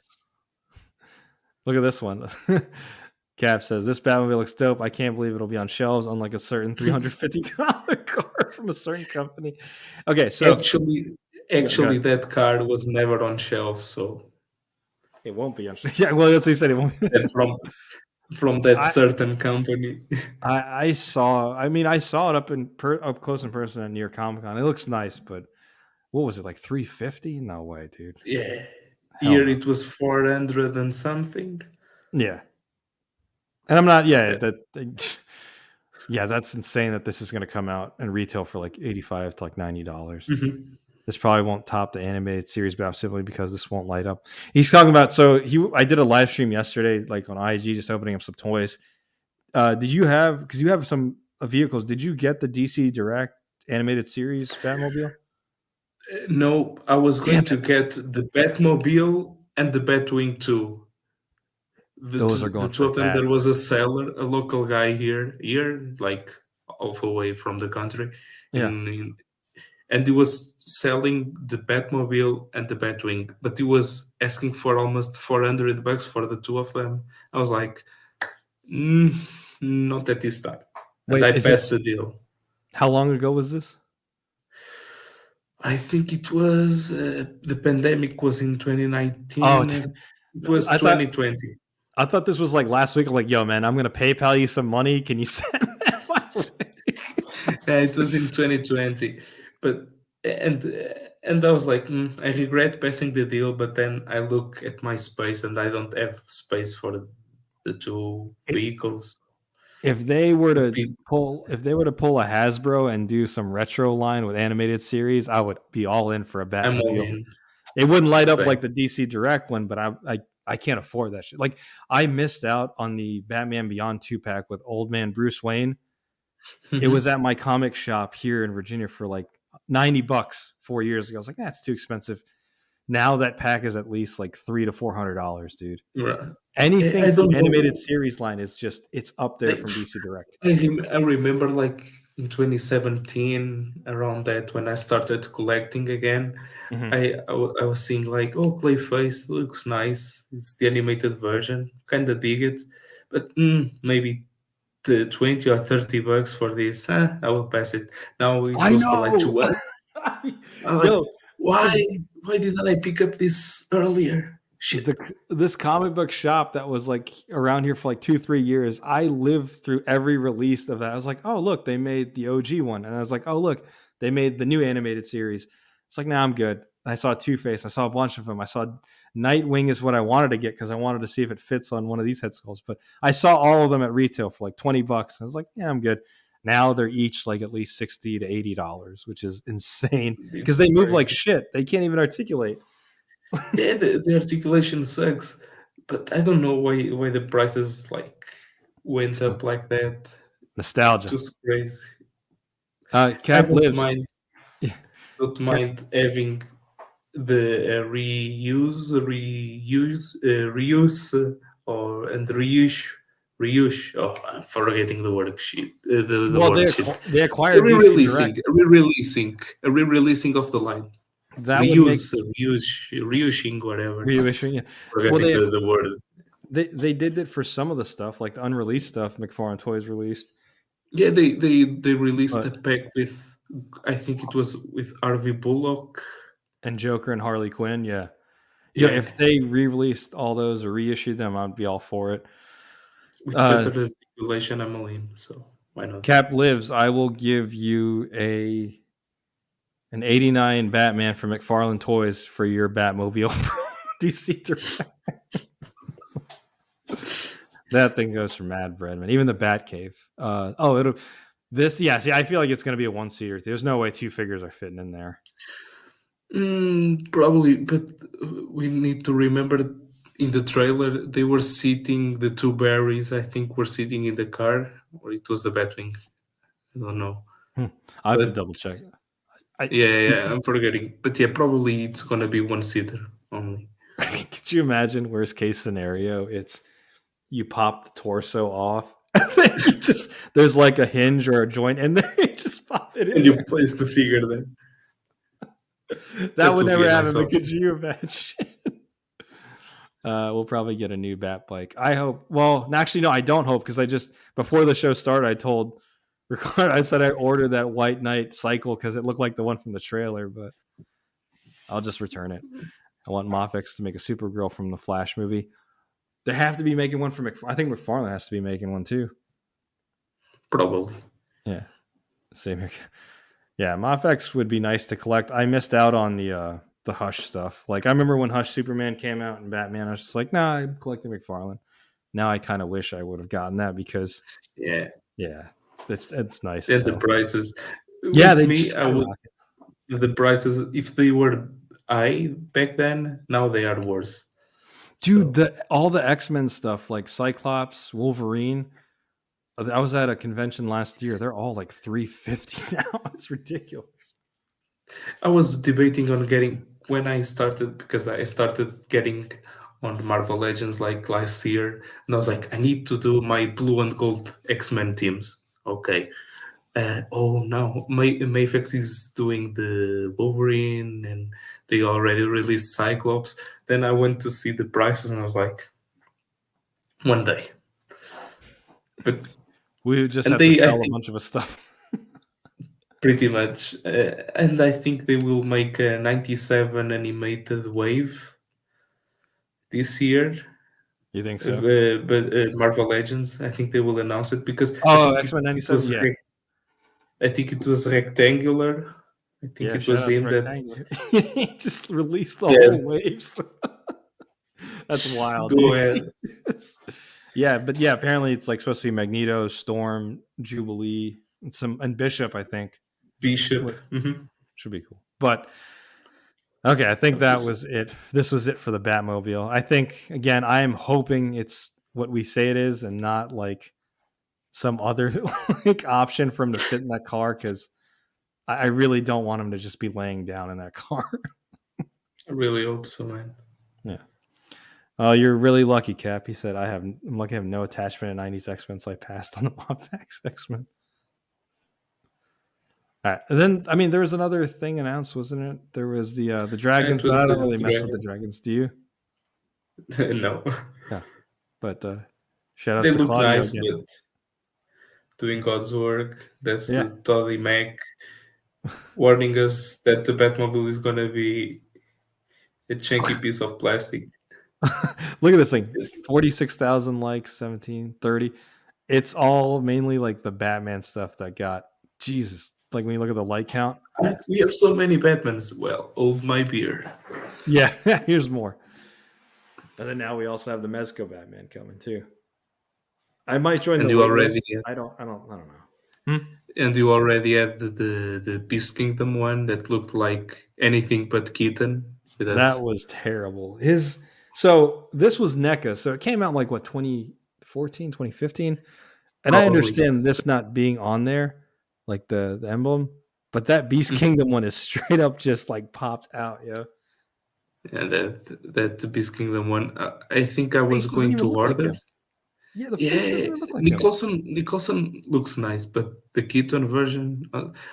Look at this one. Cap says this Batmobile looks dope. I can't believe it'll be on shelves, unlike a certain $350 car from a certain company. Okay, so actually go ahead. that card was never on shelf, so It won't be on. Yeah, well, that's what he said. It won't. and from that I, certain company. I saw. I mean, I saw it up close in person at New York Comic Con. It looks nice, but what was it like 350? No way, dude. Yeah, Hell here no. it was 400 and something. Yeah, and I'm not. So Yeah, that that Yeah, that's insane that this is going to come out and retail for like $85 to like $90. Hmm. This probably won't top the animated series, but simply because this won't light up. He's talking about I did a live stream yesterday, like on IG, just opening up some toys. Did you have because you have some vehicles? Did you get the DC Direct animated series Batmobile? No, I was Damn going to it! get the Batmobile and the Batwing 2. Those are The going two for of them, that. there was a seller, a local guy here, like off away from the country, Yeah. and he was selling the Batmobile and the Batwing, but he was asking for almost $400 for the two of them. I was like, mm, not at this time, and Wait, I is passed this the deal. how long ago was this? I think it was the pandemic was in Oh, 2019. It was I thought 2020. I thought this was like last week. I'm like, yo, man, I'm gonna PayPal you some money. Can you send that my way? Yeah, it was in 2020, but and and I was like, I regret passing the deal, but then I look at my space and I don't have space for the two vehicles. If they were But to pull a Hasbro and do some retro line with animated series, I would be all in for a I'm all Batmobile. in. It wouldn't light up Same. like the DC Direct one, but I can't afford that shit. Like I missed out on the Batman Beyond 2-pack with Old Man Bruce Wayne. It was Mhm. at my comic shop here in Virginia for like $90 4 years ago. I was like, that's too expensive. Now that pack is at least like $300 to $400, dude. Right. I Anything from don't animated know. series line is just it's up there They, from DC Direct. I remember like in 2017, around that, when I started collecting again, Mm-hmm. I was seeing like, oh, Clayface looks nice. It's the animated version. Kind of dig it. But maybe the 20 or $30 for this, I will pass it. Now it I goes for like know. 2. I'm like, Yo, why? the Why didn't I pick up this earlier? Shit. this comic book shop that was like around here for like 2 3 years, I lived through every release of that. I was like, oh look, they made the OG one, and I was like, oh look, they made the new animated series. It's like, nah, I'm good. I saw Two Face. I saw a bunch of them. I saw Nightwing is what I wanted to get because I wanted to see if it fits on one of these head sculpts. But I saw all of them at retail for like $20. I was like, yeah, I'm good. Now they're each like at least $60 to $80, which is insane because It's they move like crazy. shit. They can't even articulate. Yeah, the articulation sucks, but I don't know why the prices like went It's up like that. nostalgia. Just crazy. I Cap lives. Yeah, don't Cap, mind having the reuse, or and reuse. Oh, I'm forgetting the word shit. The well, word shit. they A acquired DC re-releasing, Direct. a re-releasing of the line. That would make Reusing, whatever. reissuing. Yeah. Well, Forgetting the word. they did it for some of the stuff, like the unreleased stuff. McFarlane Toys released, Yeah, they released a but pack with, I think it was with RV Bullock. and Joker and Harley Quinn. Yeah, yeah. Yeah, If they re-released all those or reissued them, I'd be all for it. with Uh, better articulation, I'm all in. So why not? Cap lives. I will give you an '89 Batman for McFarlane Toys for your Batmobile DC Direct. That thing goes for Mad Bread, man. Even the Batcave. It'll this. Yeah, see, I feel like it's going to be a one-seater. There's no way two figures are fitting in there. Probably, but we need to remember in the trailer they were sitting, the two berries, I think, were sitting in the car, or it was the Batwing. I don't know. Hmm. I have to But double check. I yeah, I'm forgetting. But yeah, probably it's gonna be one seater only. could you imagine worst case scenario? It's you pop the torso off. You just there's like a hinge or a joint in there. You just pop it And in you there. place the figure there. That That would would be never a happen. nice But could option. you imagine? We'll probably get a new bat bike. I hope. Well, actually, no, I don't hope because I just before the show started, I told Ricardo, I said I ordered that White Knight cycle because it looked like the one from the trailer, but I'll just return it. I want Moffix to make a Supergirl from the Flash movie. They have to be making one for I think McFarlane has to be making one too. Probably. Yeah, same here. Yeah, Moffix would be nice to collect. I missed out on the Hush stuff. Like I remember when Hush Superman came out and Batman, I was just like, nah, I'm collecting McFarlane. Now I kind of wish I would have gotten that because Yeah. yeah. It's nice. And the So prices. yeah, With they me, just I would skyrocket. the prices if they were high back then, now they are worse. Dude, So all the X-Men stuff like Cyclops, Wolverine. I was at a convention last year. They're all like 350 now. It's ridiculous. I was debating on getting when I started because I started getting on Marvel Legends like last year, and I was like, I need to do my blue and gold X-Men teams. Okay. Oh no, Mayfix is doing the Wolverine, and they already released Cyclops. Then I went to see the prices, and I was like, one day. But We just and have to they, I sell a think, bunch of stuff. pretty much, and I think they will make a '97 animated wave this year. You think so? But Marvel Legends, I think they will announce it because I Oh, think X-Men it 97. was Yeah. I think it was rectangular. I think Yeah, it shout was out to aimed at Rectangular. He just released the yeah. whole waves. That's wild, Go dude. ahead, Yeah, but yeah, apparently it's like supposed to be Magneto, Storm, Jubilee, and Bishop, I think. Bishop. What should be cool. But okay, I think that was it. This was it for the Batmobile. I think again, I am hoping it's what we say it is and not like some other like option for him to fit in that car because I really don't want him to just be laying down in that car. I really hope so, man. Yeah. Oh, you're really lucky, Cap. He said, I'm lucky I have no attachment to 90s X Men, so I passed on the Mopax X Men. All right. And then, I mean, there was another thing announced, wasn't it? There was the dragons, It but was I don't the really mess with the dragon. dragons. Do you? No, Yeah. But shout they outs to look Claudio nice, again. but doing God's work. That's Yeah. the Toddy Mac warning us that the Batmobile is gonna be a chunky piece of plastic. Look at this thing Yes. 46,000 likes, 17, 30. It's all mainly like the Batman stuff that got Jesus. Like when you look at the like count. We have so many Batmans. Well, hold my beer. Yeah. Here's more. And then now we also have the Mezco Batman coming too. I might join And the you wait already list. had, I don't know. and you already had the Beast Kingdom one that looked like anything but Keaton. With That was terrible. So this was NECA. So it came out like what 2014, 2015. And I probably. understand this not being on there, like the emblem, but that Beast Mhm. Kingdom one is straight up just like popped out, yeah. Yeah, that Beast Kingdom one. I think I was Face doesn't going even to look like order. him. Yeah, the face doesn't Yeah, even look like him. Nicholson looks nice, but the Keaton version,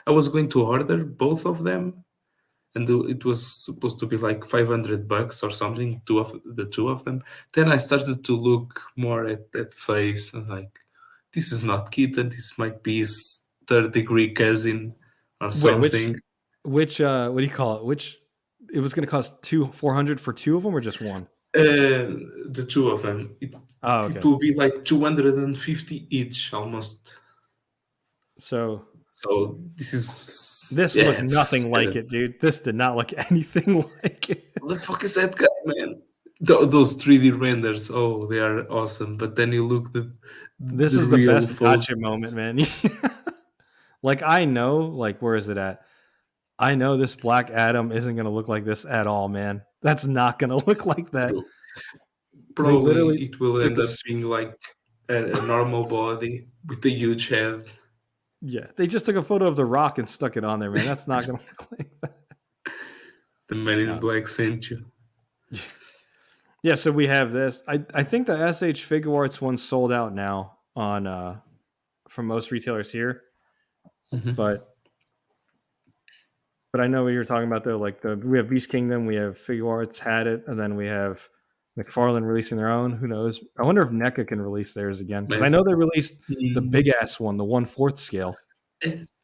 I was going to order both of them, and it was supposed to be like $500 or something, the two of them. Then I started to look more at that face and like, this is not Keaton. This might be his third degree cousin or Wait, something. which what do you call it? Which it was going to cost 400 for two of them or just one? The two of them, Oh, it okay. will be like 250 each almost. So So this is this looked nothing like it, dude. This did not look anything like it. What the fuck is that guy, man? Those 3D renders, oh, they are awesome. But then you look This the is the real best photo. gotcha moment, man. Like I know, like where is it at? I know this Black Adam isn't going to look like this at all, man. That's not going to look like that. True. They Probably literally it will took end a up being like a normal body with a huge head. yeah, they just took a photo of the Rock and stuck it on there, man. That's not going to look like that. The Man in No. Black sent you. Yeah, so we have this. I think the SH Figure Arts one sold out now on from most retailers here, Mhm. but I know what you're talking about though. Like we have Beast Kingdom, we have Figure Arts had it, and then we have McFarlane releasing their own. Who knows? I wonder if NECA can release theirs again because I Nice. know they released the Mm, big ass one, the 1/4 scale.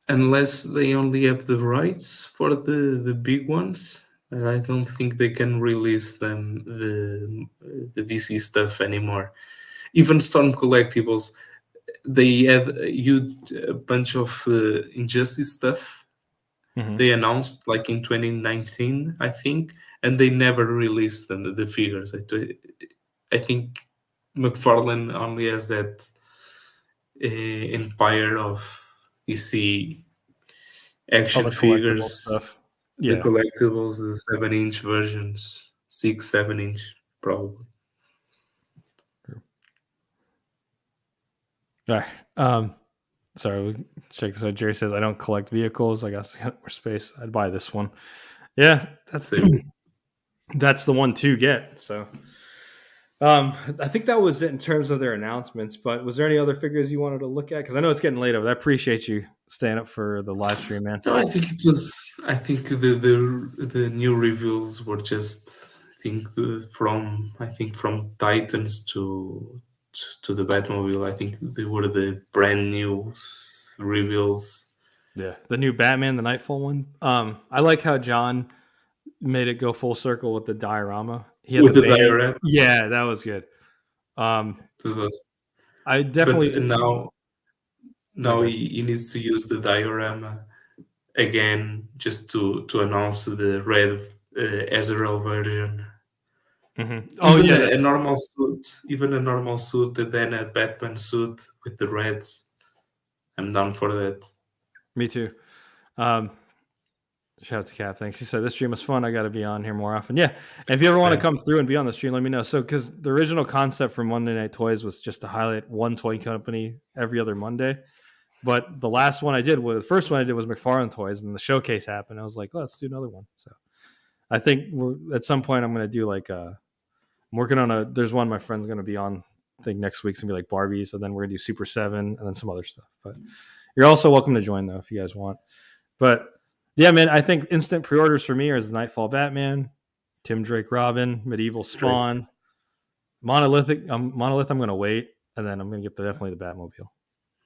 Unless they only have the rights for the big ones, I don't think they can release them the DC stuff anymore. Even Storm Collectibles, they had a bunch of Injustice stuff Mm-hmm. they announced like in 2019, I think, and they never released the figures. I think McFarlane only has that empire of DC All action the collectible figures, stuff. the Yeah. collectibles, the 7-inch versions, 6, 7-inch, probably. All right. Sorry, we check this out. Jerry says I don't collect vehicles. I got more space. I'd buy this one. Yeah, that's So that's the one to get. So, I think that was it in terms of their announcements. But was there any other figures you wanted to look at? Because I know it's getting late over. I appreciate you staying up for the live stream, man. no, I think it was. I think the new reveals were just. From Titans to the Batmobile. I think they were the brand new reveals Yeah, the new Batman, the Nightfall one. I like how John made it go full circle with the diorama. He had the with the band. diorama. Yeah, that was good. It was us. I But definitely. now Okay. he needs to use the diorama again just to announce the red Ezreal version. Oh yeah, Even a normal suit, and then a Batman suit with the reds. I'm down for that. me too. Um, Shout out to Cap. Thanks. He said this stream was fun. I got to be on here more often. Yeah. And if you ever want to Yeah. come through and be on the stream, let me know. So, because the original concept for Monday Night Toys was just to highlight one toy company every other Monday. But the last one I did was the first one I did was McFarlane Toys, and the showcase happened. I was like, let's do another one. So, I think at some point I'm going to do like I'm working on there's one my friend's going to be on. I think next week's going to be like Barbies, and then we're going to do Super 7 and then some other stuff. But you're also welcome to join though if you guys want. But yeah, man, I think instant pre-orders for me are Nightfall Batman, Tim Drake Robin, Medieval Spawn, Monolithic. Monolith, I'm going to wait, and then I'm going to get definitely the Batmobile.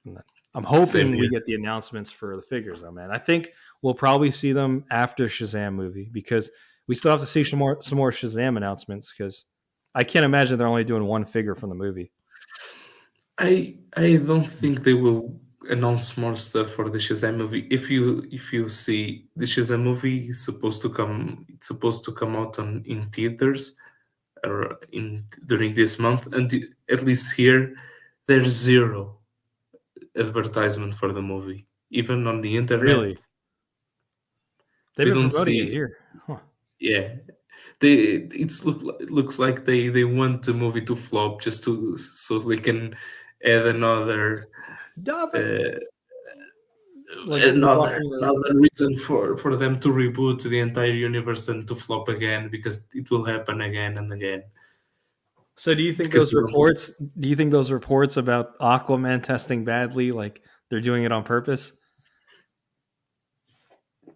And then I'm hoping we get the announcements for the figures, though, man. I think we'll probably see them after Shazam movie because we still have to see some more Shazam announcements because I can't imagine they're only doing one figure from the movie. I don't think they will announce more stuff for the Shazam movie. If you see the Shazam movie is supposed to come out in theaters or during this month, and at least here there's zero advertisement for the movie, even on the internet. Really? They've We been don't promoting it see. here. Huh. Yeah, it looks like they want the movie to flop just so they can add another. Yeah, but Uh, like another blocking the. another reason for them to reboot the entire universe and to flop again, because it will happen again and again. So do you think Because those reports? Do you think those reports about Aquaman testing badly, like they're doing it on purpose?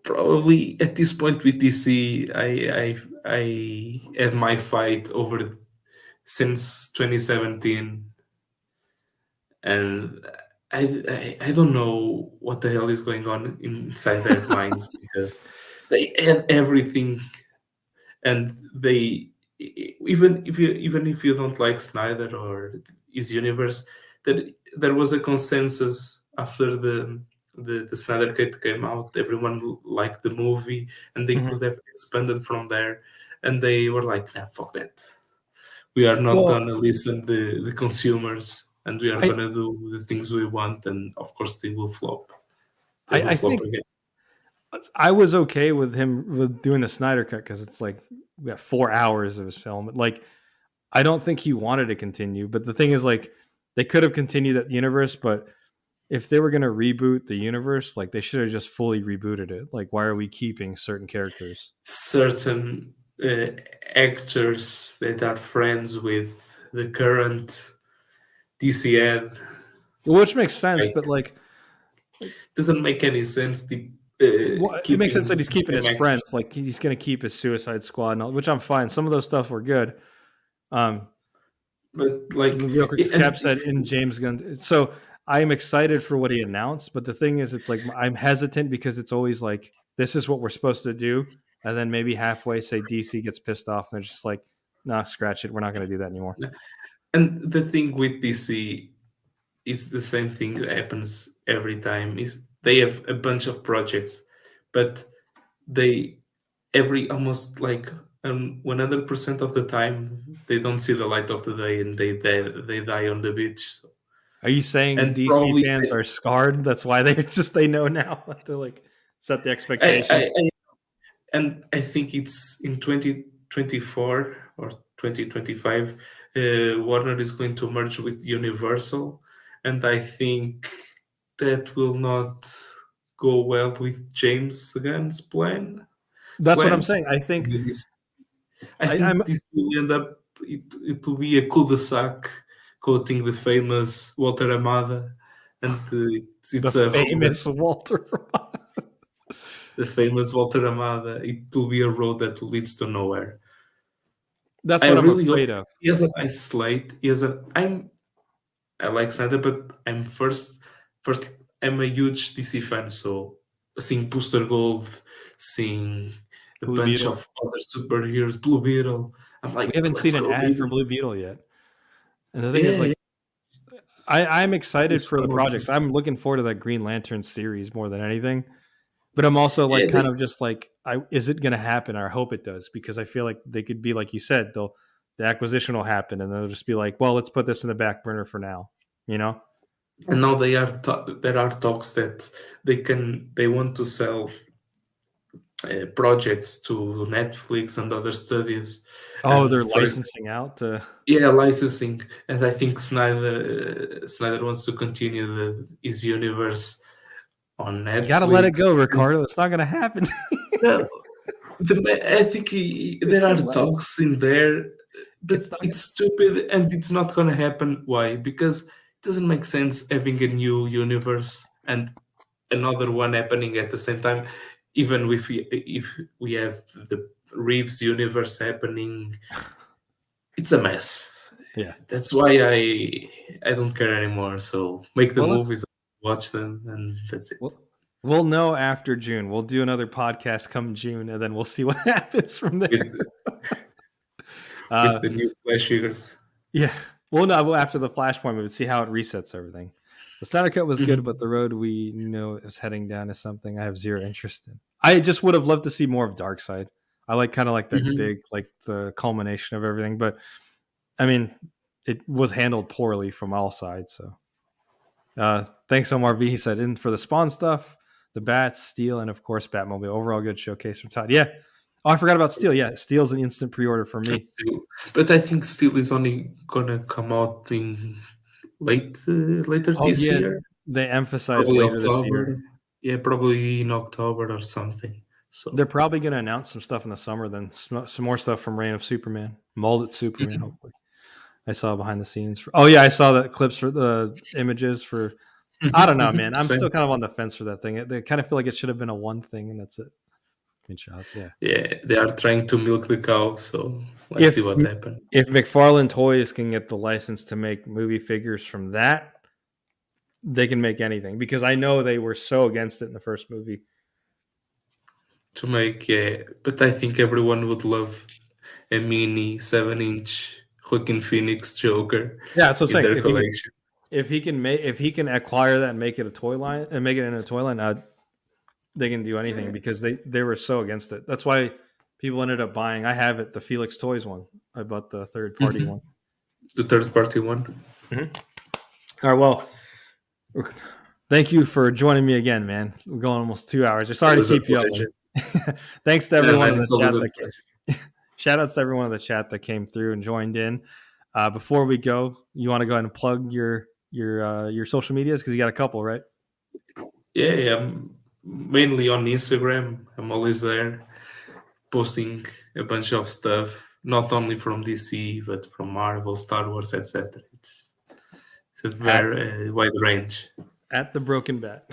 probably at this point with DC, I had my fight over since 2017, and I don't know what the hell is going on inside their minds, because they have everything, and they, even if you don't like Snyder or his universe, that there was a consensus after the Snyder Cut came out. Everyone liked the movie, and they could have expanded from there. And they were like, "Nah, fuck that. We are not Well, gonna listen the consumers, and we are I, gonna do the things we want." And of course, they will flop. They I will I flop think again. I was okay with him with doing the Snyder cut because it's like we got 4 hours of his film. Like I don't think he wanted to continue, but the thing is, like they could have continued that universe, but if they were going to reboot the universe, like they should have just fully rebooted it. Like, why are we keeping certain characters? Certain uh, actors that are friends with the current DC head, Which makes sense, like, but like, doesn't make any sense. it makes sense that Keeping he's the keeping same his actors, friends. Like, he's going to keep his Suicide Squad, and all, which I'm fine. Some of those stuff were good. but like, Real quick, Cap and said in James Gunn. So I am excited for what he announced, but the thing is, it's like I'm hesitant because it's always like this is what we're supposed to do, and then maybe halfway, say DC gets pissed off, and they're just like, "Nah, scratch it. We're not going to do that anymore." and the thing with DC is the same thing that happens every time. Is they have a bunch of projects, but they every almost like 100% of the time they don't see the light of the day, and they die on the beach. Are you saying And DC probably fans are scarred? That's why they know now to like set the I, expectation. I, I and I think it's in 2024 or 2025, Warner is going to merge with Universal, and I think that will not go well with James Gunn's That's what I'm plans. saying. I think I I'm think this will end up. It will be a cul-de-sac, quoting the famous Walter Amada, and the it's a road that famous Walter. the famous Walter Amada. It will be a road that leads to nowhere. That's I what I'm really hope afraid of. he has a nice slate. He has a. I like Snyder, but first I'm a huge DC fan, so seeing Booster Gold, seeing a Blue bunch Beetle. of other superheroes, Blue Beetle. I'm We like, haven't let's seen an go, ad for baby. Blue Beetle yet. And the thing is, Yeah, like, I'm excited it's for the one of projects. these. I'm looking forward to that Green Lantern series more than anything. But I'm also Yeah, like kind of just like, is it going to happen? I hope it does, because I feel like they could be like you said, the acquisition will happen, and they'll just be like, well, let's put this in the back burner for now. You know? and now there are talks that they want to sell projects to Netflix and other studios, Oh, and they're for example, licensing out to. yeah, licensing, and I think Snyder wants to continue his universe on You got to let it Netflix. go, Ricardo. It's not going to happen. Well, I think It's there are going to let. talks in there, but It's not going it's stupid and it's not going to happen. Why? Because it doesn't make sense having a new universe and another one happening at the same time. Even if we have the Reeves universe happening, it's a mess. to. Yeah. That's why I don't care anymore. So make the Well, let's. movies, watch them, and that's it. Well, we'll know after June. We'll do another podcast come June, and then we'll see what happens from there. With Uh, with the new Flash figures. yeah. Well, no, after the Flashpoint, we would see how it resets everything. The Snyder Cut was good, Mhm. but the road we know is heading down is something I have zero interest in. I just would have loved to see more of Darkseid. I like kind of like that Mhm. big, like the culmination of everything. But I mean, it was handled poorly from all sides. So thanks, Omar V. He said, in for the Spawn stuff, the Bats, Steel, and of course, Batmobile. Overall good showcase from Todd. Yeah. Oh, I forgot about Steel. Yeah. Steel's an instant pre order for me. But I think Steel is only gonna come out in later Oh, this yeah. Year, They emphasized probably later this year. October. Yeah, probably in October or something. They're So probably going to announce some stuff in the summer, then some more stuff from Reign of Superman, molded Superman, Mhm. hopefully. I saw behind the scenes. Oh, yeah, I saw the clips for the images for. I don't know, man. I'm Same. still kind of on the fence for that thing. They kind of feel like it should have been a one thing, and that's it. Shots, yeah. Yeah, they are trying to milk the cow, so let's see If what happens. if McFarlane Toys can get the license to make movie figures from that, they can make anything, because I know they were so against it in the first movie. To make, yeah, but I think everyone would love a mini 7-inch Joaquin Phoenix Joker Yeah, that's what I'm in saying. their collection. If he can acquire that and make it a toy line and make it into a toy line, they can do anything, because they were so against it. That's why people ended up buying. I have it, the Felix Toys one. I bought the third party one. The third party one. All right, well, thank you for joining me again, man. We're going almost 2 hours. Sorry It to was a keep you up, pleasure. man. Thanks to Yeah, everyone man, in the it's always chat a that pleasure. shout outs to everyone in the chat that came through and joined in. Before we go, you want to go ahead and plug your social medias, because you got a couple, right? Yeah, I'm mainly on Instagram. I'm always there posting a bunch of stuff, not only from DC, but from Marvel, Star Wars, etc. It's a very wide range. At the Broken Bat.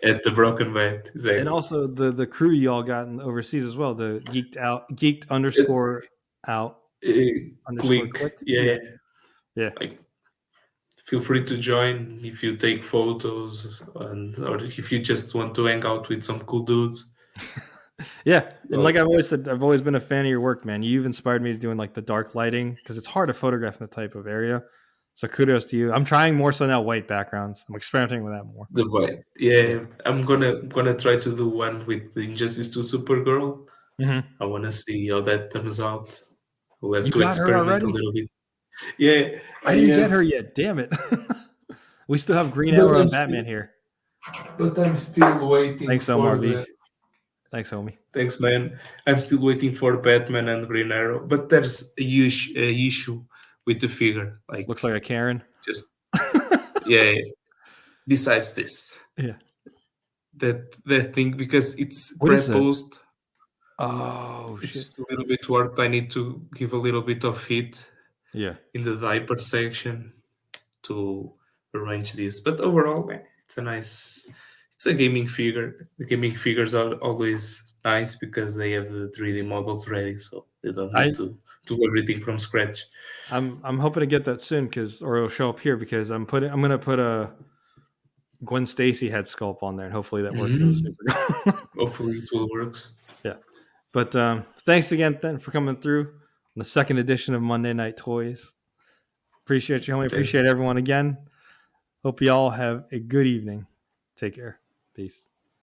At the Broken Bat, exactly. And also the crew you all got in overseas as well, the geeked underscore out underscore click. Yeah. Yeah. Like, feel free to join if you take photos or if you just want to hang out with some cool dudes. Yeah. And Well, like I've always said, I've always been a fan of your work, man. You've inspired me to doing like the dark lighting, because it's hard to photograph in the type of area. So kudos to you. I'm trying more so now white backgrounds. I'm experimenting with that more. the white, yeah. I'm gonna try to do one with the Injustice 2 Supergirl. Mm-hmm. I wanna see how that turns out. We'll have You to got her experiment a already? little bit. Yeah, I didn't get her yet. Damn it. We still have Green But Arrow and Batman here. But I'm still waiting Thanks, for Omar the. V. Thanks, homie. Thanks, man. I'm still waiting for Batman and Green Arrow, but there's a huge issue with the figure. Like, looks like a Karen. Just yeah. Besides this, yeah, that thing because it's what is it? pre-posed. Oh, it's shit. a little bit work. I need to give a little bit of heat. Yeah, in the diaper section to arrange this. But overall, it's a gaming figure. The gaming figures are always nice because they have the 3D models ready, so they don't need to do everything from scratch. I'm hoping to get that soon or it'll show up here because I'm gonna put a Gwen Stacy head sculpt on there, and hopefully that works as a super. Hopefully it will work. Yeah, but thanks again for coming through on the second edition of Monday Night Toys. Appreciate you, homie. Appreciate everyone again. Hope you all have a good evening. Take care. Peace.